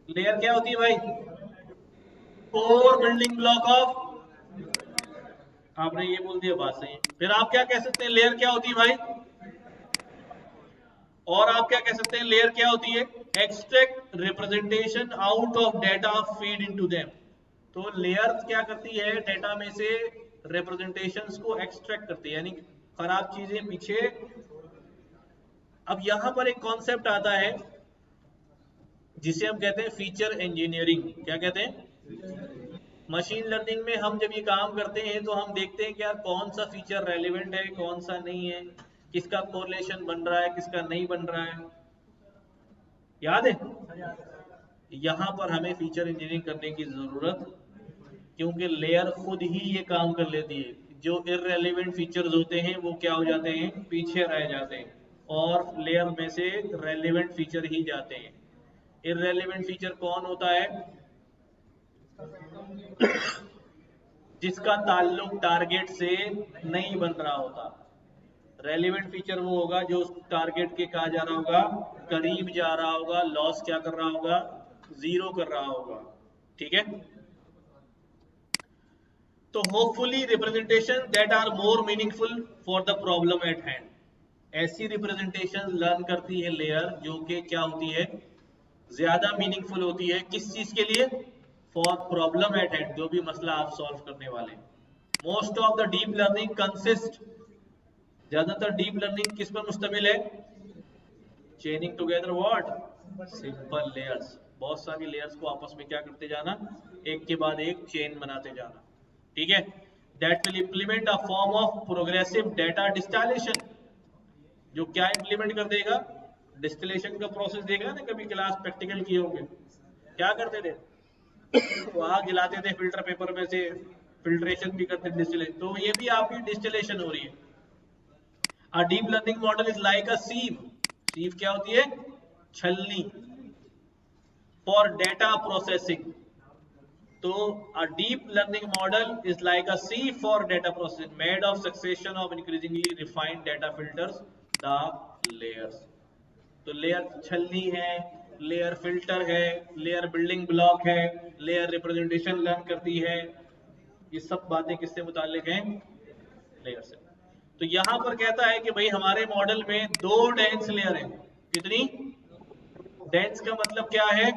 लेयर क्या होती है भाई? Core building block of. आपने ये बोल दिया, बात सही है। फिर आप क्या कह सकते हैं, लेयर क्या होती है भाई? और आप क्या कह सकते हैं, लेयर क्या होती है? Extract representation out of data, feed into them. तो लेयर क्या करती है? डाटा में से रिप्रेजेंटेशंस को एक्सट्रैक्ट करती है, यानी खराब चीजें पीछे। अब यहां पर एक कॉन्सेप्ट आता है जिसे हम कहते हैं फीचर इंजीनियरिंग। क्या कहते हैं? मशीन लर्निंग में हम जब ये काम करते हैं तो हम देखते हैं कि यार कौन सा फीचर रेलिवेंट है, कौन सा नहीं है, किसका कोरिलेशन बन रहा है, किसका नहीं बन रहा है। याद है? यहां पर हमें फीचर इंजीनियरिंग करने की जरूरत, क्योंकि लेयर खुद ही ये काम कर लेती है। जो इररेलेवेंट फीचर्स होते हैं वो क्या हो जाते हैं, पीछे रह जाते हैं, और लेयर में से रेलेवेंट फीचर ही जाते हैं। इररेलेवेंट फीचर कौन होता है? जिसका ताल्लुक टारगेट से नहीं बन रहा होता। रेलिवेंट फीचर वो होगा जो उस टारगेट के कहा जा रहा होगा, करीब जा रहा होगा, लॉस क्या कर रहा होगा, जीरो कर रहा होगा। ठीक है, तो hopefully representation that are more meaningful for the problem at hand. ऐसी रिप्रेजेंटेशन लर्न करती है लेयर जो कि क्या होती है, ज्यादा मीनिंगफुल होती है। किस चीज के लिए? फॉर प्रॉब्लम एट हैंड, जो भी मसला आप सॉल्व करने वाले। Most of the deep learning consist, ज्यादातर डीप लर्निंग किस पर मुश्तमिल है? चेनिंग टुगेदर व्हाट? Simple layers. बहुत सारी लेयर्स को आपस में क्या करते जाना, एक के बाद एक चेन बनाते जाना। ठीक है, that will implement a form of progressive data distillation. जो क्या इंप्लीमेंट कर देगा? डिस्टिलेशन का प्रोसेस देगा ना, कभी क्लास प्रैक्टिकल किए होंगे। क्या करते थे? वहां गिलाते थे फिल्टर पेपर में से, फिल्ट्रेशन भी करते थे, डिस्टिलेशन। तो ये भी आपकी डिस्टिलेशन हो रही है। A deep learning model is like a sieve. sieve क्या होती है? छलनी। For data processing. तो a deep learning model is like a sieve for data processing, made of succession of increasingly refined data filters, the layers. तो layer छलनी है, layer filter है, layer building block है, लेयर रिप्रेजेंटेशन लर्न करती है। ये सब बातें किससे मुताल्लिक हैं? लेयर से। तो यहां पर कहता है कि भाई हमारे मॉडल में दो डेंस लेयर है। कितनी? डेंस का मतलब क्या है?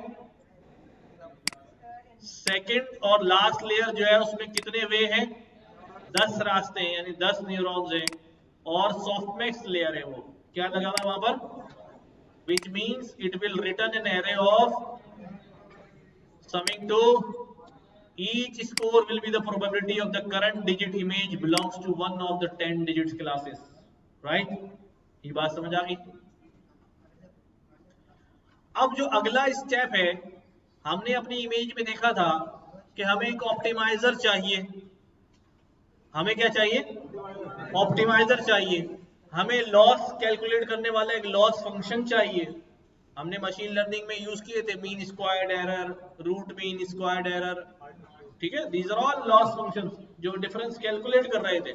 सेकंड और लास्ट लेयर जो है उसमें कितने वे हैं? 10 रास्ते हैं, यानी 10 न्यूरॉन्स हैं। और सॉफ्टमैक्स लेयर है वो, क्या लगा हुआ वहां पर? Which means it will return an array of something to each score will be the probability of the current digit image belongs to one of the 10 digits classes, right? ये बात समझ आ गई? अब जो अगला स्टेप है, हमने अपनी इमेज में देखा था कि हमें एक ऑप्टिमाइजर चाहिए। हमें क्या चाहिए? ऑप्टिमाइजर चाहिए। हमें लॉस कैलकुलेट करने वाला एक लॉस फंक्शन चाहिए। हमने मशीन लर्निंग में यूज किए थे mean squared error, root mean squared error. ठीक है, these are all loss functions जो डिफरेंस कैलकुलेट कर रहे थे।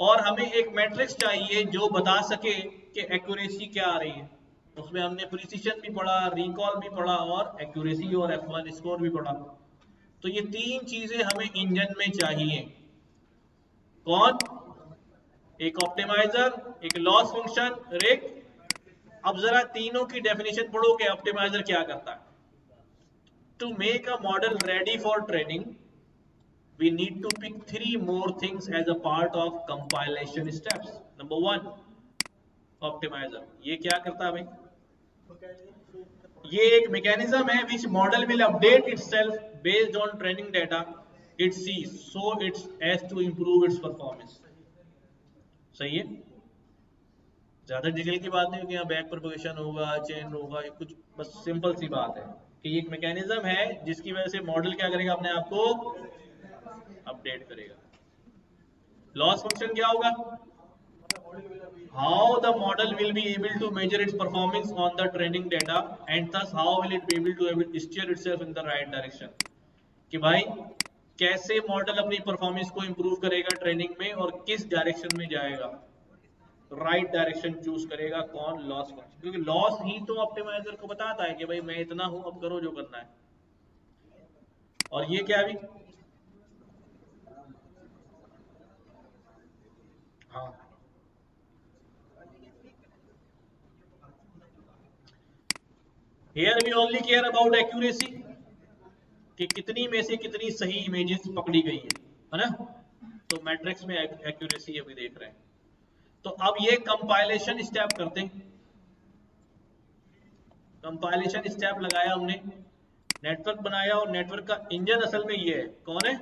और हमें एक मैट्रिक्स चाहिए जो बता सके कि एक्यूरेसी क्या आ रही है। उसमें हमने प्रिसीजन भी पढ़ा, रिकॉल भी पढ़ा और एक्यूरेसी और F1 स्कोर भी पढ़ा। तो ये तीन चीजें हमें इंजन में चाहिए। कौन? एक ऑप्टिमाइजर, एक लॉस फंक्शन, एक। अब जरा तीनों की डेफिनेशन पढ़ो कि ऑप्टिमाइजर क्या करता है। To make a model ready for training we need to pick three more things as a part of compilation steps. Number one, optimizer. ये क्या करता है भाई? ये एक मैकेनिज्म है which model will update itself based on training data it sees, so it's as to improve its performance. सही है? ज्यादा डिटेल की बात नहीं होगी, यहाँ बैक प्रोपगेशन होगा, चेन होगा, ये कुछ बस सिंपल सी बात है कि एक मैकेनिज्म है जिसकी वजह से मॉडल क्या करेगा, अपने आप को अपडेट करेगा। लॉस फंक्शन क्या होगा? How the model will be able to measure its performance on the training data and thus how will it be able to steer itself in the right direction. कि भाई कैसे model अपनी performance को improve करेगा training में और किस direction में जाएगा, राइट डायरेक्शन चूज करेगा। कौन? Loss function. क्योंकि लॉस ही तो ऑप्टिमाइजर को बताता है कि भाई मैं इतना हूं, अब करो जो करना है। और ये क्या भी? हाँ, here we only care about accuracy, कि कितनी में से कितनी सही इमेजेस पकड़ी गई है ना। तो मैट्रिक्स में एक्यूरेसी अभी देख रहे हैं। तो अब ये कंपाइलेशन स्टेप करते हैं। कंपाइलेशन स्टेप लगाया हमने, नेटवर्क बनाया, और नेटवर्क का इंजन असल में ये है। कौन है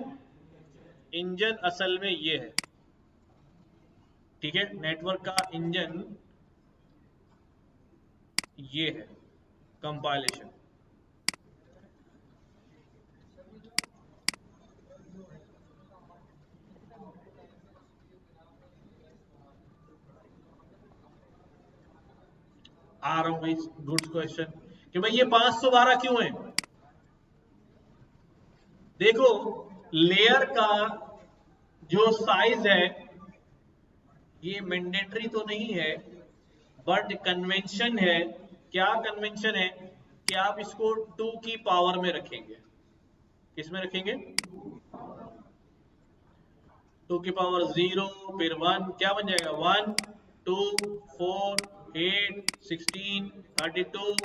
इंजन? असल में ये है, ठीक है। नेटवर्क का इंजन ये है, कंपाइलेशन। आ रहा हूं भाई, गुड क्वेश्चन कि भाई ये 512 क्यों है। देखो, लेयर का जो साइज है ये मैंडेटरी तो नहीं है, बट कन्वेंशन है। क्या कन्वेंशन है? कि आप इसको 2 की पावर में रखेंगे। किसमें रखेंगे? 2 की पावर 0, फिर 1, क्या बन जाएगा? 1, 2, 4, 8, 16, 32,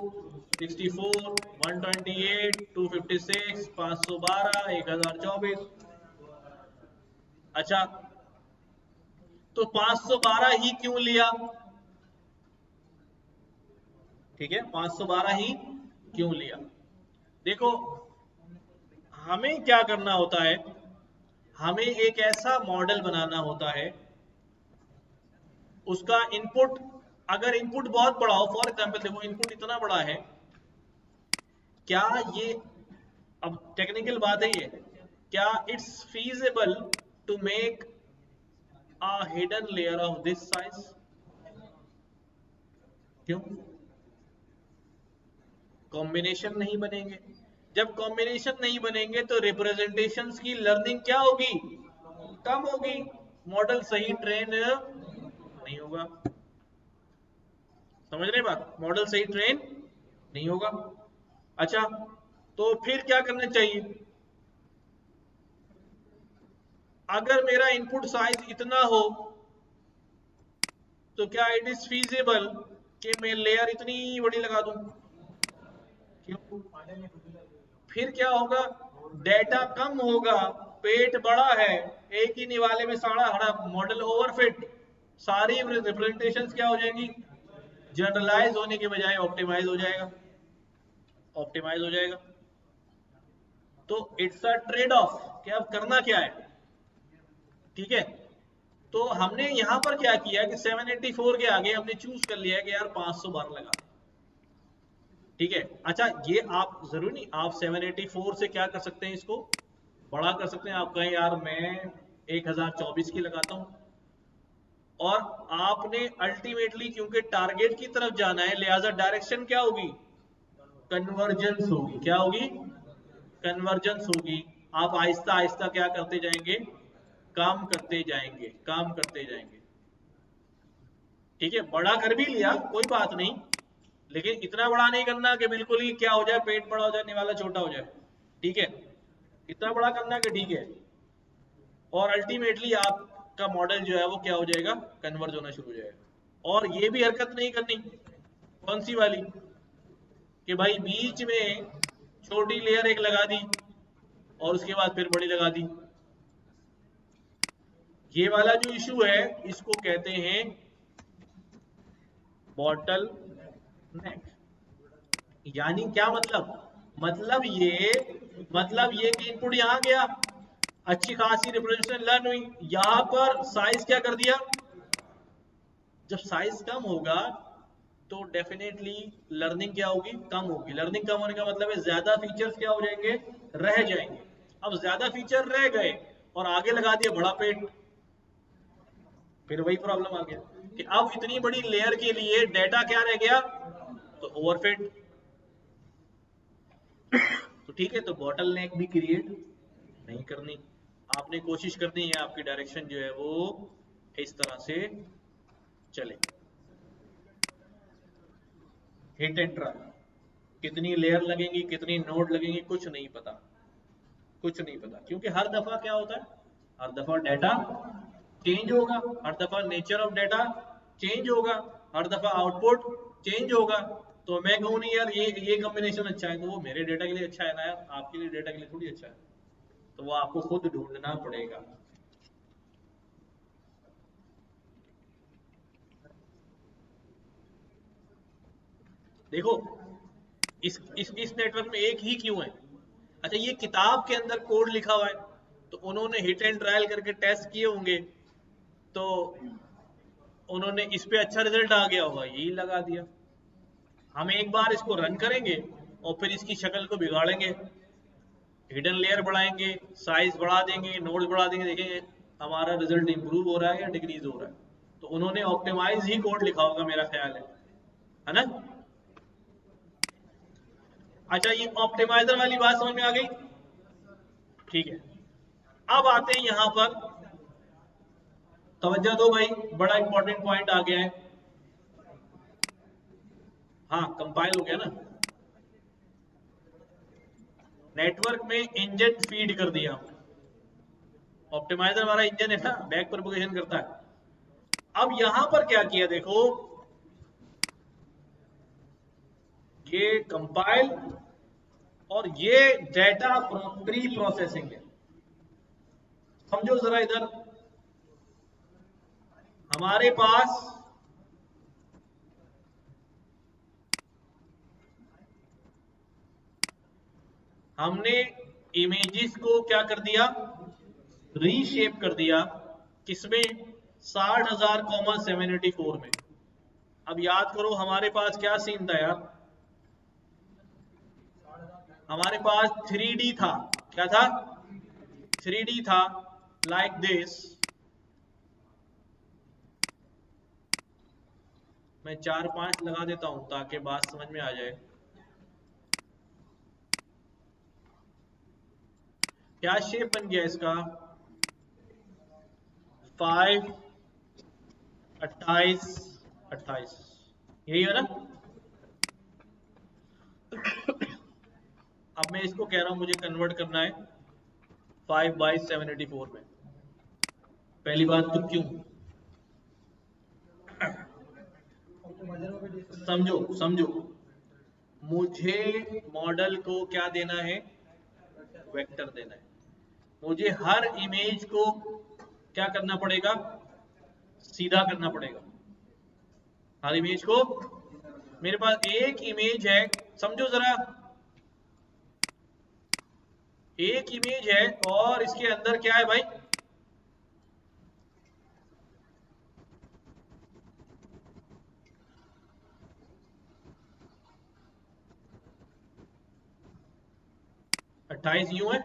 64, 128, 256, 512, 1024। अच्छा, तो 512 ही क्यों लिया? ठीक है, 512 ही क्यों लिया? देखो, हमें क्या करना होता है, हमें एक ऐसा मॉडल बनाना होता है, उसका इनपुट, अगर इनपुट बहुत बड़ा हो, फॉर एग्जांपल देखो इनपुट इतना बड़ा है, क्या ये, अब टेक्निकल बात है ये, क्या it's feasible to make a hidden layer of this size? क्यों? कॉम्बिनेशन नहीं बनेंगे। जब कॉम्बिनेशन नहीं बनेंगे तो रिप्रेजेंटेशंस की लर्निंग क्या होगी? कम होगी, मॉडल सही ट्रेन नहीं होगा। समझ रहे बात? मॉडल सही ट्रेन नहीं होगा। अच्छा, तो फिर क्या करना चाहिए? अगर मेरा इनपुट साइज इतना हो तो क्या इट इज फीजिबल कि मैं लेयर इतनी बड़ी लगा दूं? क्यों? फिर क्या होगा? डेटा कम होगा, पेट बड़ा है, एक ही निवाले में साड़ा हड़ा, मॉडल ओवरफिट, सारी रिप्रेजेंटेशंस क्या हो जाएंगी? जनरलाइज होने के बजाय ऑप्टिमाइज हो जाएगा, ऑप्टिमाइज हो जाएगा। तो इट्स अ ट्रेड ऑफ कि अब करना क्या है, ठीक है। तो हमने यहां पर क्या किया कि 784 के आगे हमने चूज कर लिया है कि यार 512 लगा दें, ठीक है। अच्छा, ये आप जरूरी नहीं, आप 784 से क्या कर सकते हैं, इसको बड़ा कर सकते हैं। आप कहें यार मैं 1024 की लगाता हूं, और आपने अल्टीमेटली क्योंकि टारगेट की तरफ जाना है, लिहाजा डायरेक्शन क्या होगी? कन्वर्जेंस होगी। क्या होगी? कन्वर्जेंस होगी। आप आहिस्ता आहिस्ता क्या करते जाएंगे? काम करते जाएंगे, काम करते जाएंगे। ठीक है, बड़ा कर भी लिया कोई बात नहीं, लेकिन इतना बड़ा नहीं करना कि बिल्कुल ही क्या हो जाए, पेट बड़ा हो जाए, निवाला छोटा हो जाए। ठीक है, इतना बड़ा करना कि ठीक है, और अल्टीमेटली आपका मॉडल जो है वो क्या हो जाएगा, कन्वर्ज होना शुरू हो जाएगा। और ये भी हरकत नहीं करनी, कौन सी वाली, कि भाई बीच में छोटी लेयर एक लगा दी और उसके बाद फिर बड़ी लगा दी। ये वाला जो इशू है इसको कहते हैं बॉटल नेक। यानी क्या मतलब, मतलब ये कि इनपुट यहां गया, अच्छी खासी रिप्रेजेंटेशन लर्न हुई, यहां पर साइज क्या कर दिया। जब साइज कम होगा तो डेफिनेटली लर्निंग क्या होगी, कम होगी। लर्निंग कम होने का मतलब है ज्यादा फीचर्स क्या हो जाएंगे, रह जाएंगे। अब ज्यादा फीचर रह गए और आगे लगा दिया बड़ा पेट, फिर वही प्रॉब्लम आ गया कि अब इतनी बड़ी लेयर के लिए डेटा क्या रह गया, तो ओवरफिट। तो ठीक है, तो बॉटल नेक भी क्रिएट नहीं करनी, आपने कोशिश करनी है आपकी डायरेक्शन जो है वो इस तरह से चले। हिट एंड ट्राई, कितनी लेयर लगेंगी, कितनी नोड लगेंगी, कुछ नहीं पता, कुछ नहीं पता। क्योंकि हर दफा क्या होता है, हर दफा डेटा चेंज होगा, हर दफा नेचर ऑफ डेटा चेंज होगा, हर दफा आउटपुट चेंज होगा। तो मैं कहूँ नहीं यार ये कॉम्बिनेशन अच्छा है, तो वो मेरे डेटा के लिए अच्छा है ना यार, आपके लिए डेटा के लिए थोड़ी अच्छा है। तो वो आपको खुद ढूंढना पड़ेगा। देखो, इस नेटवर्क में एक ही क्यों है। अच्छा, ये किताब के अंदर कोड लिखा हुआ है, तो उन्होंने हिट एंड ट्रायल करके टेस्ट किए होंगे, तो उन्होंने इस पे अच्छा रिजल्ट आ गया होगा, यही लगा दिया। हम एक बार इसको रन करेंगे और फिर इसकी शक्ल को बिगाड़ेंगे, हिडन लेयर बढ़ाएंगे, साइज बढ़ा देंगे, नोड्स बढ़ा देंगे, देखेंगे हमारा रिजल्ट इंप्रूव हो रहा है या डिक्रीज हो रहा है। तो उन्होंने ऑप्टिमाइज ही कोड लिखा होगा, मेरा ख्याल है ना। अच्छा, ये ऑप्टिमाइजर वाली बात समझ में आ गई। ठीक है, अब आते हैं यहां पर, तवज्जो दो भाई, बड़ा इंपॉर्टेंट पॉइंट आ गया है। हाँ, कंपाइल हो गया ना, नेटवर्क में इंजन फीड कर दिया हमने। ऑप्टिमाइजर हमारा इंजन है ना, बैक प्रोपगेशन करता है। अब यहां पर क्या किया देखो, ये कंपाइल और ये डेटा प्री प्रोसेसिंग है। समझो जरा इधर, हमारे पास हमने इमेजेस को क्या कर दिया, रीशेप कर दिया, किसमें, 60,000,784 में। अब याद करो हमारे पास क्या सीन था यार, हमारे पास 3D था, क्या था, 3D था, लाइक दिस। मैं 4-5 लगा देता हूं ताकि बात समझ में आ जाए। क्या शेप बन गया इसका, 5, 28, 28, यही है ना। अब मैं इसको कह रहा हूं मुझे कन्वर्ट करना है 5/784 में। पहली बात तो क्यों, समझो समझो, मुझे मॉडल को क्या देना है, वेक्टर देना है। मुझे हर इमेज को क्या करना पड़ेगा, सीधा करना पड़ेगा। हर इमेज को, मेरे पास एक इमेज है, समझो जरा, एक इमेज है और इसके अंदर क्या है भाई, अट्ठाईस यूं है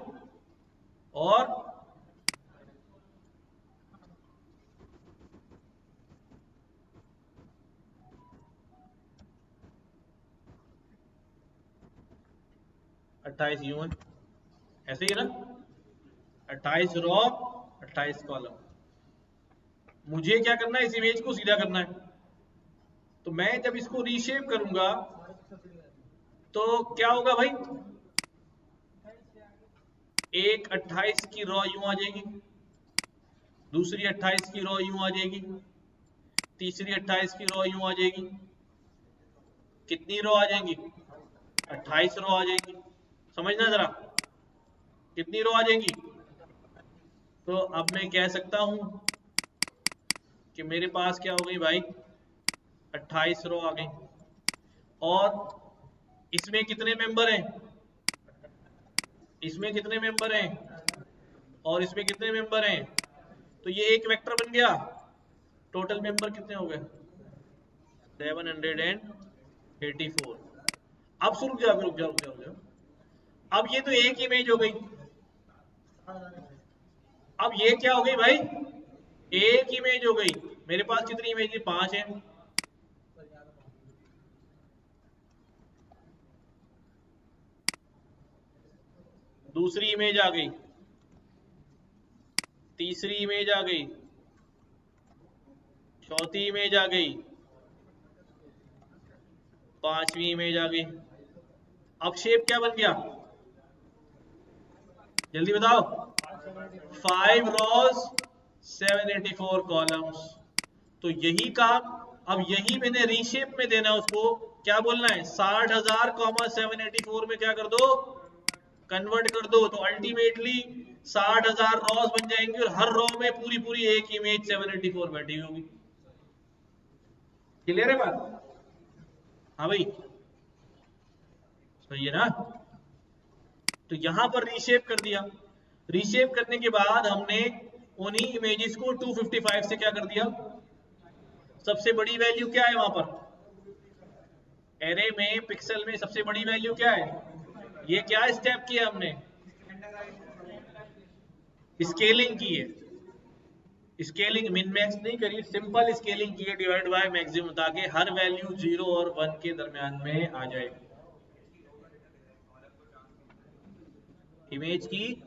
और 28 यूं है, ऐसे ही है ना। 28 रॉ 28 कॉलम। मुझे क्या करना है, इस इमेज को सीधा करना है। तो मैं जब इसको रीशेप करूंगा तो क्या होगा भाई, एक 28 की रॉ यूं आ जाएगी, दूसरी 28 की रॉ यूं आ जाएगी, तीसरी 28 की रॉ यूं आ जाएगी। कितनी रॉ आ जाएंगी, 28 रॉ आ जाएंगी। समझना जरा, कितनी रॉ आ जाएंगी। तो अब मैं कह सकता हूं कि मेरे पास क्या हो गई भाई, 28 रो आ गई। और इसमें कितने मेंबर हैं, इसमें कितने मेंबर हैं, और इसमें कितने मेंबर हैं। तो ये एक वेक्टर बन गया। टोटल मेंबर कितने हो गए, 784। अब से रुक जाओ, रुक जाओ, रुक जाओ, रुक जाओ। अब ये तो एक इमेज हो गई। अब ये क्या हो गई भाई, एक इमेज हो गई। मेरे पास कितनी इमेज है, 5 है। दूसरी इमेज आ गई, तीसरी इमेज आ गई, चौथी इमेज आ गई, पांचवी इमेज आ गई। अब शेप क्या बन गया, जल्दी बताओ। 5 रॉज 784 कॉलम्स। तो यही काम, अब यही मैंने रीशेप में देना है उसको। क्या बोलना है, 60,000 784 में क्या कर दो, कन्वर्ट कर दो। तो अल्टीमेटली 60,000 रॉस बन जाएंगे और हर रॉ में पूरी पूरी एक इमेज 784 बैठी होगी। क्लियर है बात। हाँ भाई, सही है ना। तो यहां पर रीशेप कर दिया। रीशेप करने के बाद हमने उन्हीं इमेजेस को 255 से क्या कर दिया, सबसे बड़ी वैल्यू क्या है वहां पर, एरे में पिक्सल में सबसे बड़ी वैल्यू क्या है। ये क्या स्टेप किया हमने, स्केलिंग की है। स्केलिंग मिन मैक्स नहीं करी, सिंपल स्केलिंग की है, डिवाइड बाय मैक्सिमम, ताकि हर वैल्यू 0 और 1 के दरमियान में आ जाए। इमेज की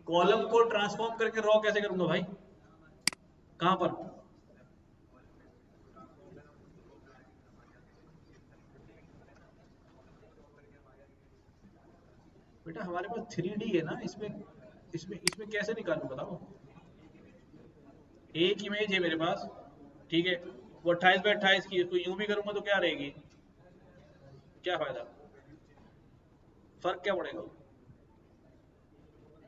कॉलम को ट्रांसफॉर्म करके रॉ कैसे करूंगा भाई, कहां पर, बेटा हमारे पास 3D है ना, इसमें इसमें इसमें कैसे निकालूं बताओ। एक इमेज है मेरे पास, ठीक है, वो 28 बाय 28 की, इसको यूं भी करूंगा तो क्या रहेगी, क्या फायदा, फर्क क्या पड़ेगा,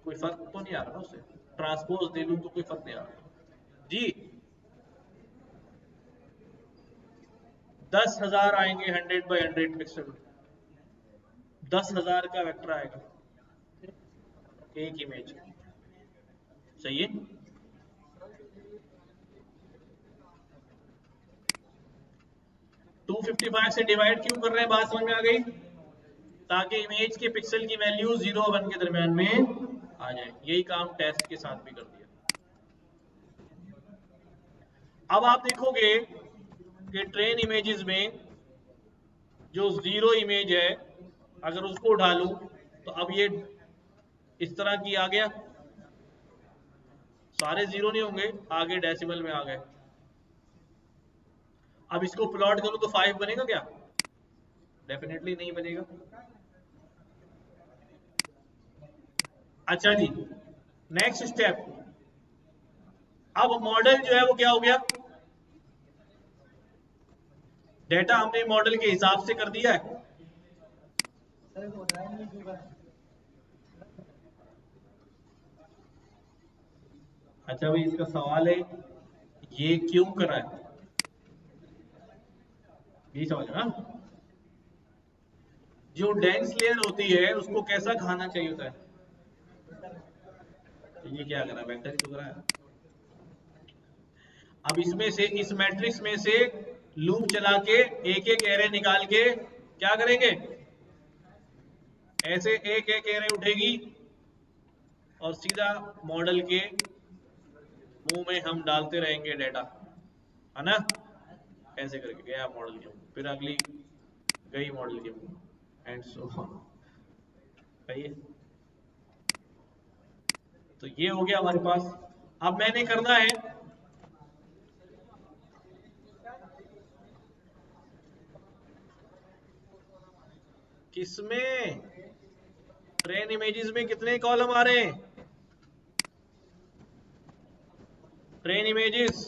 कोई फर्क तो नहीं आ रहा ना उससे। ट्रांसपोज दे दूं तो कोई फर्क नहीं आ रहा जी। 10,000 आएंगे 100 बाय 100 पिक्सल, 10,000 का वेक्टर आएगा एक इमेज। सही है। 255 से डिवाइड क्यों कर रहे हैं, बात समझ में आ गई, ताकि इमेज के पिक्सल की वैल्यू 0 और 1 के दरमियान में आ जाए। यही काम टेस्ट के साथ भी कर दिया। अब आप देखोगे कि ट्रेन इमेजेस में जो 0 इमेज है, अगर उसको उठा लूं तो अब ये इस तरह की आ गया, सारे 0 नहीं होंगे, आगे डेसिमल में आ गए। अब इसको प्लॉट करूं तो 5 बनेगा क्या, डेफिनेटली नहीं बनेगा। अच्छा जी, नेक्स्ट स्टेप। अब मॉडल जो है वो क्या हो गया, डेटा हमने मॉडल के हिसाब से कर दिया है। अच्छा भाई, इसका सवाल है ये क्यों करा है, यही सवाल है ना। जो डेंस लेयर होती है उसको कैसा खाना चाहिए होता है, तो ये क्या करा, वेक्टर ही तो करा है। अब इसमें से, इस मैट्रिक्स में से लूप चला के एक एक एरे निकाल के क्या करेंगे, ऐसे एक एक एरे उठेगी और सीधा मॉडल के मुंह में हम डालते रहेंगे डेटा, है ना। ऐसे करके गया मॉडल के मुंह, फिर अगली गई मॉडल के मुंह, एंड सो ऑन। सही है। तो ये हो गया हमारे पास। अब मैंने करना है किसमें, ट्रेन इमेजेस में कितने कॉलम आ रहे हैं, ट्रेन इमेजेस,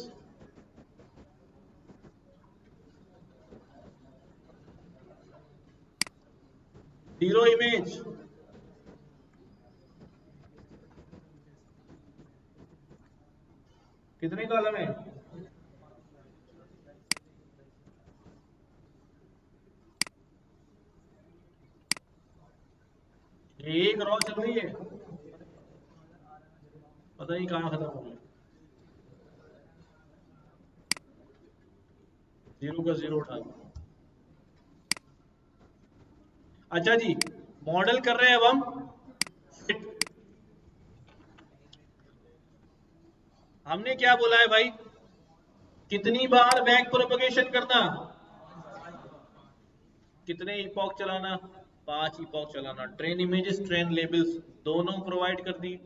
जीरो इमेज, कितने कॉलम है, ये एक रॉ चल रही है, पता नहीं कहाँ खत्म हो गई, जीरो का जीरो उठा दो। अच्छा जी, मॉडल कर रहे हैं अब हम फिट। हमने क्या बोला है भाई, कितनी बार बैक प्रोपगेशन करना, कितने इपॉक चलाना, 5 इपॉक चलाना। ट्रेन इमेजेस, ट्रेन लेबल्स दोनों प्रोवाइड कर दी।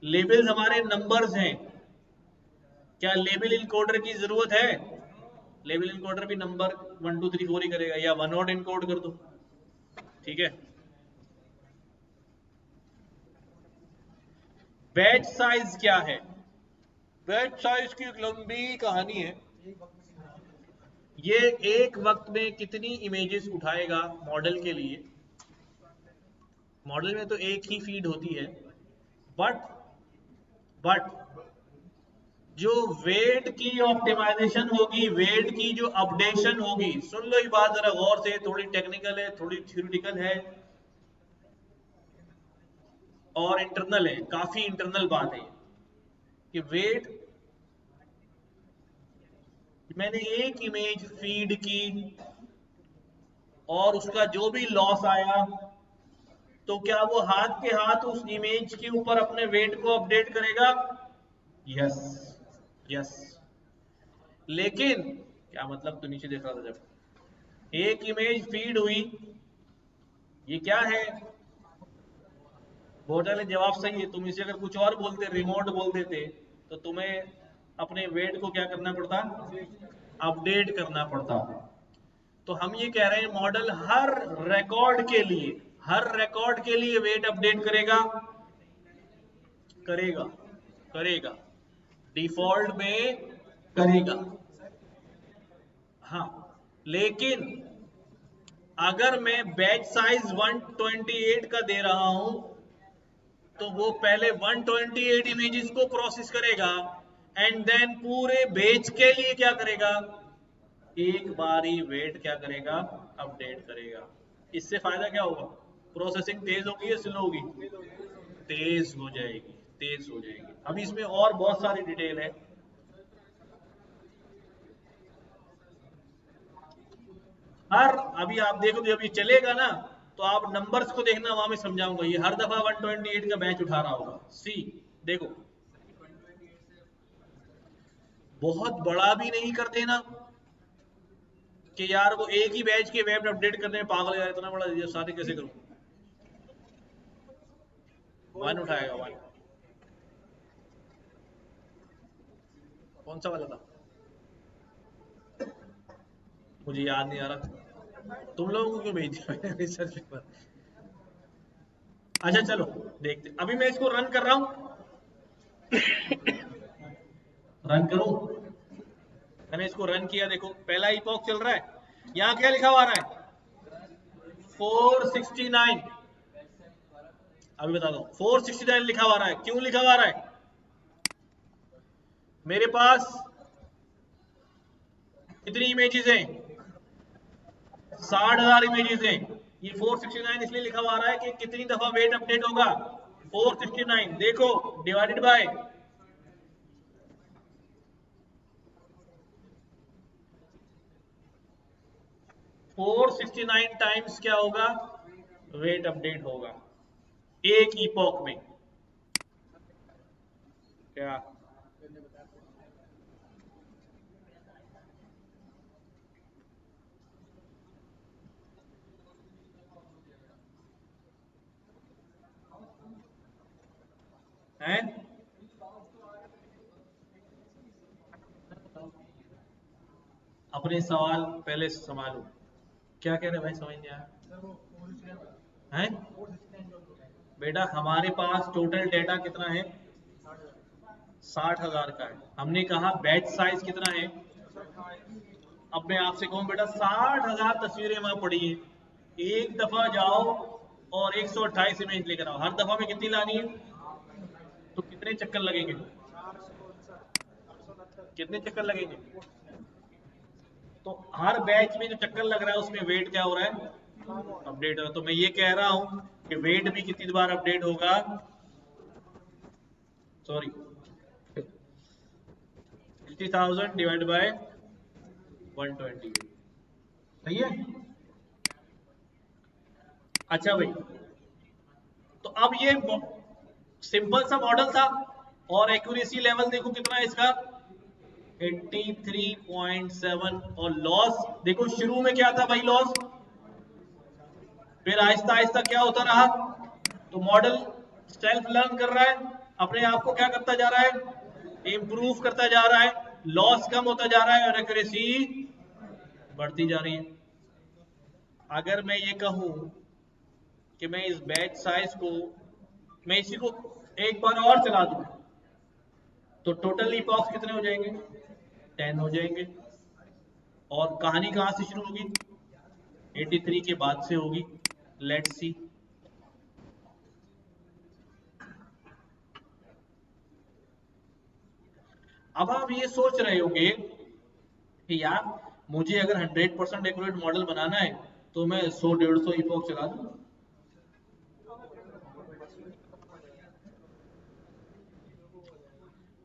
लेबल्स हमारे नंबर्स हैं, क्या लेबल इनकोडर की जरूरत है, लेबल इनकोडर भी नंबर 1 2 3 4 ही करेगा, या वन नॉट इनकोड कर दो, ठीक है। बैच साइज क्या है, बैच साइज की एक लंबी कहानी है। ये एक वक्त में कितनी इमेजेस उठाएगा मॉडल के लिए, मॉडल में तो एक ही फीड होती है, बट बट जो वेट की ऑप्टिमाइजेशन होगी, वेट की जो अपडेशन होगी, सुन लो ये बात जरा गौर से, थोड़ी टेक्निकल है, थोड़ी थ्योरेटिकल है और इंटरनल है, काफी इंटरनल बात है कि वेट, मैंने एक इमेज फीड की और उसका जो भी लॉस आया, तो क्या वो हाथ के हाथ उस इमेज के ऊपर अपने वेट को अपडेट करेगा, यस यस। लेकिन क्या मतलब, तो नीचे देख रहा था जब एक इमेज फीड हुई, ये क्या है, बोतल ने जवाब सही है, तुम इसे अगर कुछ और बोलते, रिमोट बोल देते, तो तुम्हें अपने वेट को क्या करना पड़ता, अपडेट करना पड़ता। तो हम ये कह रहे हैं मॉडल हर रिकॉर्ड के लिए, हर रिकॉर्ड के लिए वेट अपडेट करेगा, करेगा करेगा, डिफॉल्ट में करेगा। हाँ, लेकिन अगर मैं बैच साइज 128 का दे रहा हूं, तो वो पहले 128 इमेजेस को प्रोसेस करेगा एंड देन पूरे बैच के लिए क्या करेगा, एक बार ही वेट क्या करेगा, अपडेट करेगा। इससे फायदा क्या होगा, प्रोसेसिंग तेज होगी या स्लो होगी, तेज हो जाएगी, तेज हो जाएगी। अभी इसमें और बहुत सारी डिटेल है। हर, अभी आप देखो जब ये चलेगा ना, तो आप नंबर्स को देखना, वहां में समझाऊंगा, ये हर दफा 128 का बैच उठा रहा होगा। सी देखो, बहुत बड़ा भी नहीं कर देना कि यार वो एक ही बैच के वेब अपडेट करने में पागल, यार इतना बड़ा सारे कैसे करूं, वन उठाएगा वन। कौन सा वाला था, मुझे याद नहीं आ रहा, तुम लोगों को क्यों भेज दिया मैंने रिसर्च पेपर। अच्छा चलो देखते, अभी मैं इसको रन कर रहा हूं, रन करूं, मैंने इसको रन किया, देखो पहला इपॉक चल रहा है, यहां क्या लिखा हुआ आ रहा है, 469। अभी बता दो, 469 लिखा हुआ आ रहा है, क्यों लिखा हुआ आ रहा है, मेरे पास कितनी इमेजेस हैं, 60,000 इमेजेस हैं। ये 469 इसलिए लिखा हुआ आ रहा है कि कितनी दफा वेट अपडेट होगा, 469, देखो डिवाइडेड बाय 469 टाइम्स क्या होगा, वेट अपडेट होगा एक इपॉक में। क्या, हैं? अपने सवाल पहले संभालो, क्या कह रहे भाई, समझ नहीं आया हैं? बेटा हमारे पास टोटल डेटा कितना है? 60,000 का है। हमने कहा बैच साइज कितना है? अब मैं आपसे कहूं बेटा 60,000 तस्वीरें वहां पड़ी है, एक दफा जाओ और 128 इमेज लेकर आओ, हर दफा में कितनी लानी है? तो कितने चक्कर लगेंगे? कितने चक्कर लगेंगे? तो हर बैच में जो चक्कर लग रहा है उसमें वेट क्या हो रहा है? अपडेट हो रहा है। तो मैं ये कह रहा हूं कि वेट भी कितनी बार अपडेट होगा? Sorry, 60,000 divide by 120। सही है? अच्छा भाई, तो अब ये सिंपल सा मॉडल था और एक्यूरेसी लेवल देखो कितना है इसका, 83.7। और लॉस देखो, शुरू में क्या था भाई लॉस, फिर आहिस्ता आहिस्ता क्या होता रहा। तो मॉडल सेल्फ लर्न कर रहा है, अपने आप को क्या करता जा रहा है? इंप्रूव करता जा रहा है, लॉस कम होता जा रहा है और एक्यूरेसी बढ़ती जा रही है। अगर मैं ये कहूं कि मैं इस बैच साइज को, मैं इसी को एक बार और चला दूं, तो टोटल इपॉक्स कितने हो जाएंगे? 10 हो जाएंगे। और कहानी कहां से शुरू होगी? 83 के बाद से होगी। Let's see. अब आप ये सोच रहे होंगे कि यार मुझे अगर 100% एक्यूरेट मॉडल बनाना है तो मैं 100-150 इपॉक्स चला दूं।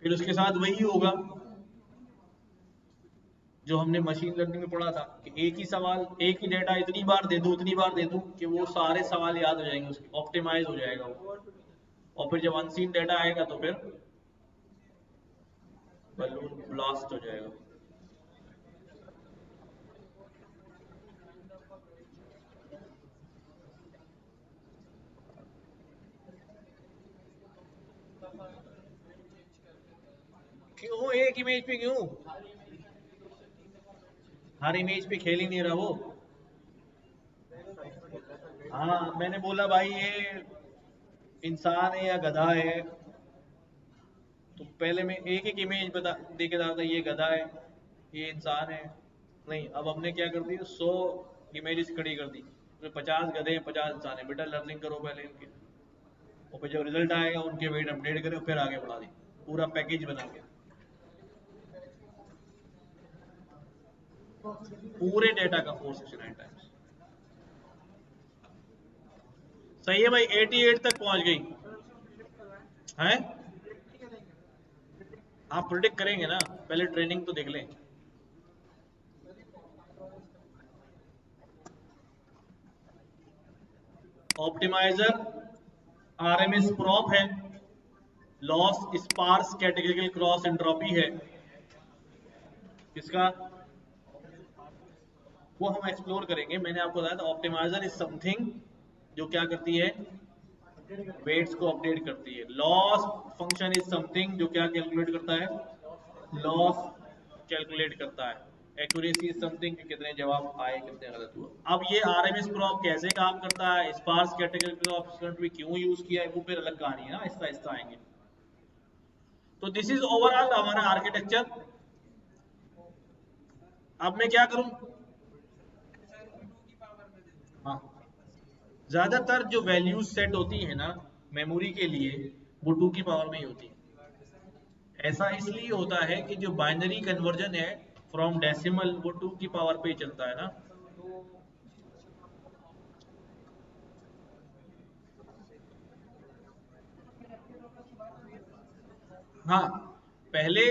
फिर उसके साथ वही होगा जो हमने मशीन लर्निंग में पढ़ा था कि एक ही सवाल, एक ही डेटा इतनी बार दे दूं, इतनी बार दे दूं कि वो सारे सवाल याद हो जाएंगे, उसके ऑप्टिमाइज हो जाएगा वो। और फिर जब अनसीन डेटा आएगा तो फिर बलून ब्लास्ट हो जाएगा। क्यों एक इमेज पे क्यों? हर इमेज पे खेल ही नहीं रहा वो। हाँ मैंने बोला भाई ये इंसान है या गधा है, तो पहले मैं एक एक इमेज बता दे के था, ये गधा है, ये इंसान है। नहीं, अब हमने क्या कर दिया, 100 इमेजेस खड़ी कर दी, तो 50 गधे हैं 50 इंसान है। बेटा लर्निंग करो पहले इनके, और फिर जब रिजल्ट आएगा उनके वेट अपडेट करें, फिर आगे बढ़ा दी, पूरा पैकेज बना के पूरे डेटा का 469 टाइम्स। सही है भाई, 88 तक पहुंच गई है। आप प्रिडिक्ट करेंगे ना, पहले ट्रेनिंग तो देख लें। ऑप्टिमाइजर आरएमएस प्रॉप है, loss sparse categorical cross entropy है इसका, वो हम एक्सप्लोर करेंगे। मैंने आपको बताया था ऑप्टिमाइजर इज समथिंग जो क्या करती है, वेट्स को अपडेट करती है। लॉस फंक्शन इज समथिंग जो क्या कैलकुलेट करता है, लॉस कैलकुलेट करता है। एक्यूरेसी इज समथिंग कि कितने जवाब आए, कितने गलत हुआ। अब ये आरएमएस प्रॉप कैसे काम करता है, स्पार्स कैटेगरी क्रॉस भी क्यों यूज किया है, वो फिर अलग कहानी है ना, आहिस्ता आहिस्ता आएंगे। तो दिस इज ओवरऑल हमारा आर्किटेक्चर। अब मैं क्या करूं? हाँ, ज्यादातर जो वैल्यूज सेट होती है ना मेमोरी के लिए, वो 2 की पावर में ही होती है। ऐसा इसलिए होता है कि जो बाइनरी कन्वर्जन है फ्रॉम डेसिमल, वो 2 की पावर पे ही चलता है ना। हाँ पहले,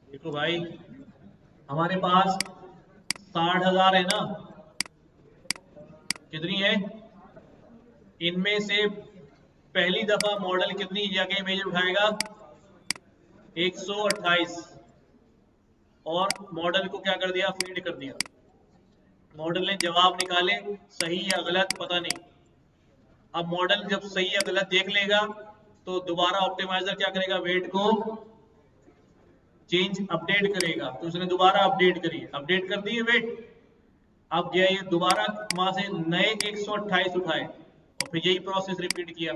देखो भाई हमारे पास 60,000 है ना, कितनी है? इनमें से पहली दफा मॉडल कितनी जगह इमेज उठाएगा? 128। और मॉडल को क्या कर दिया, फीड कर दिया। मॉडल ने जवाब निकाले, सही या गलत पता नहीं। अब मॉडल जब सही या गलत देख लेगा तो दोबारा ऑप्टिमाइजर क्या करेगा, वेट को चेंज अपडेट करेगा। तो उसने दोबारा अपडेट करी, अपडेट कर दी है वेट। अब गया ये दोबारा वहां से नए 128 उठाए और फिर यही प्रोसेस रिपीट किया,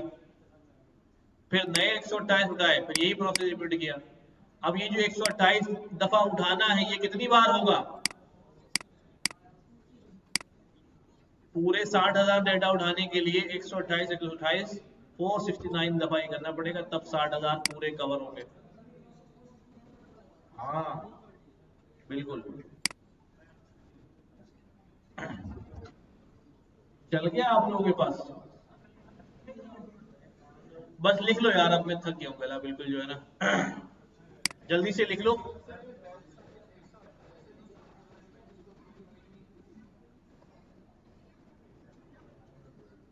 फिर नए 128 उठाए, फिर यही प्रोसेस रिपीट किया। अब ये जो 128 दफा उठाना है ये कितनी बार होगा, पूरे 60,000 डेटा उठाने के लिए 128 469 दफा ये करना पड़ेगा, तब 60,000 पूरे कवर होंगे। हाँ बिल्कुल, चल गया आप लोगों के पास। बस लिख लो यार, अब मैं थक गया हूँ गला बिल्कुल जो है ना, जल्दी से लिख लो।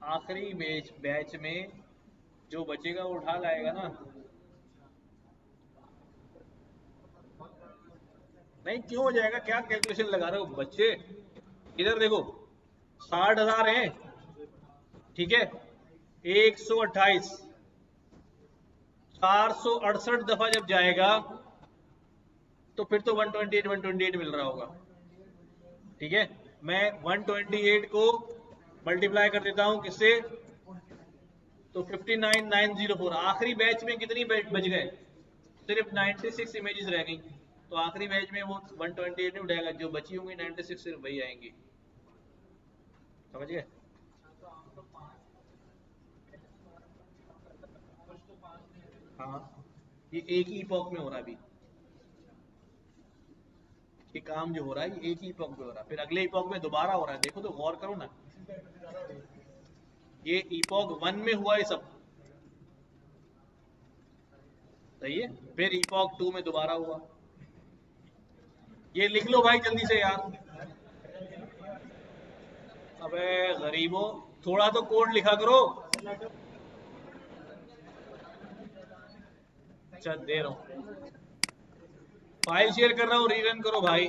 आखिरी बैच में जो बचेगा वो उठा लाएगा ना। नहीं क्यों हो जाएगा, क्या कैलकुलेशन लगा रहे हो बच्चे, इधर देखो 60,000 है, ठीक है, 128 468 दफा जब जाएगा तो फिर तो 128 मिल रहा होगा, ठीक है। मैं 128 को मल्टीप्लाई कर देता हूं किससे, तो 59904। आखिरी बैच में कितनी बच गए, सिर्फ 96 इमेजेस रह गई, तो आखिरी बैच में वो 128 नहीं उठाएगा, जो बची होंगी 96 सिर्फ वही आएंगी, समझ गए। हाँ ये एक ही इपॉक में हो रहा है अभी, ये काम जो हो रहा है ये एक ही इपॉक में हो रहा है, फिर अगले इपॉक में दोबारा हो रहा है, देखो तो गौर करो ना, ये इपॉक 1 में हुआ है सब, सही है, फिर इपॉक 2 में दोबारा हुआ। ये लिख लो भाई जल्दी से यार। अबे गरीबों, थोड़ा तो कोड लिखा करो। अच्छा दे रहा हूँ, फाइल शेयर कर रहा हूँ, रीरन करो भाई।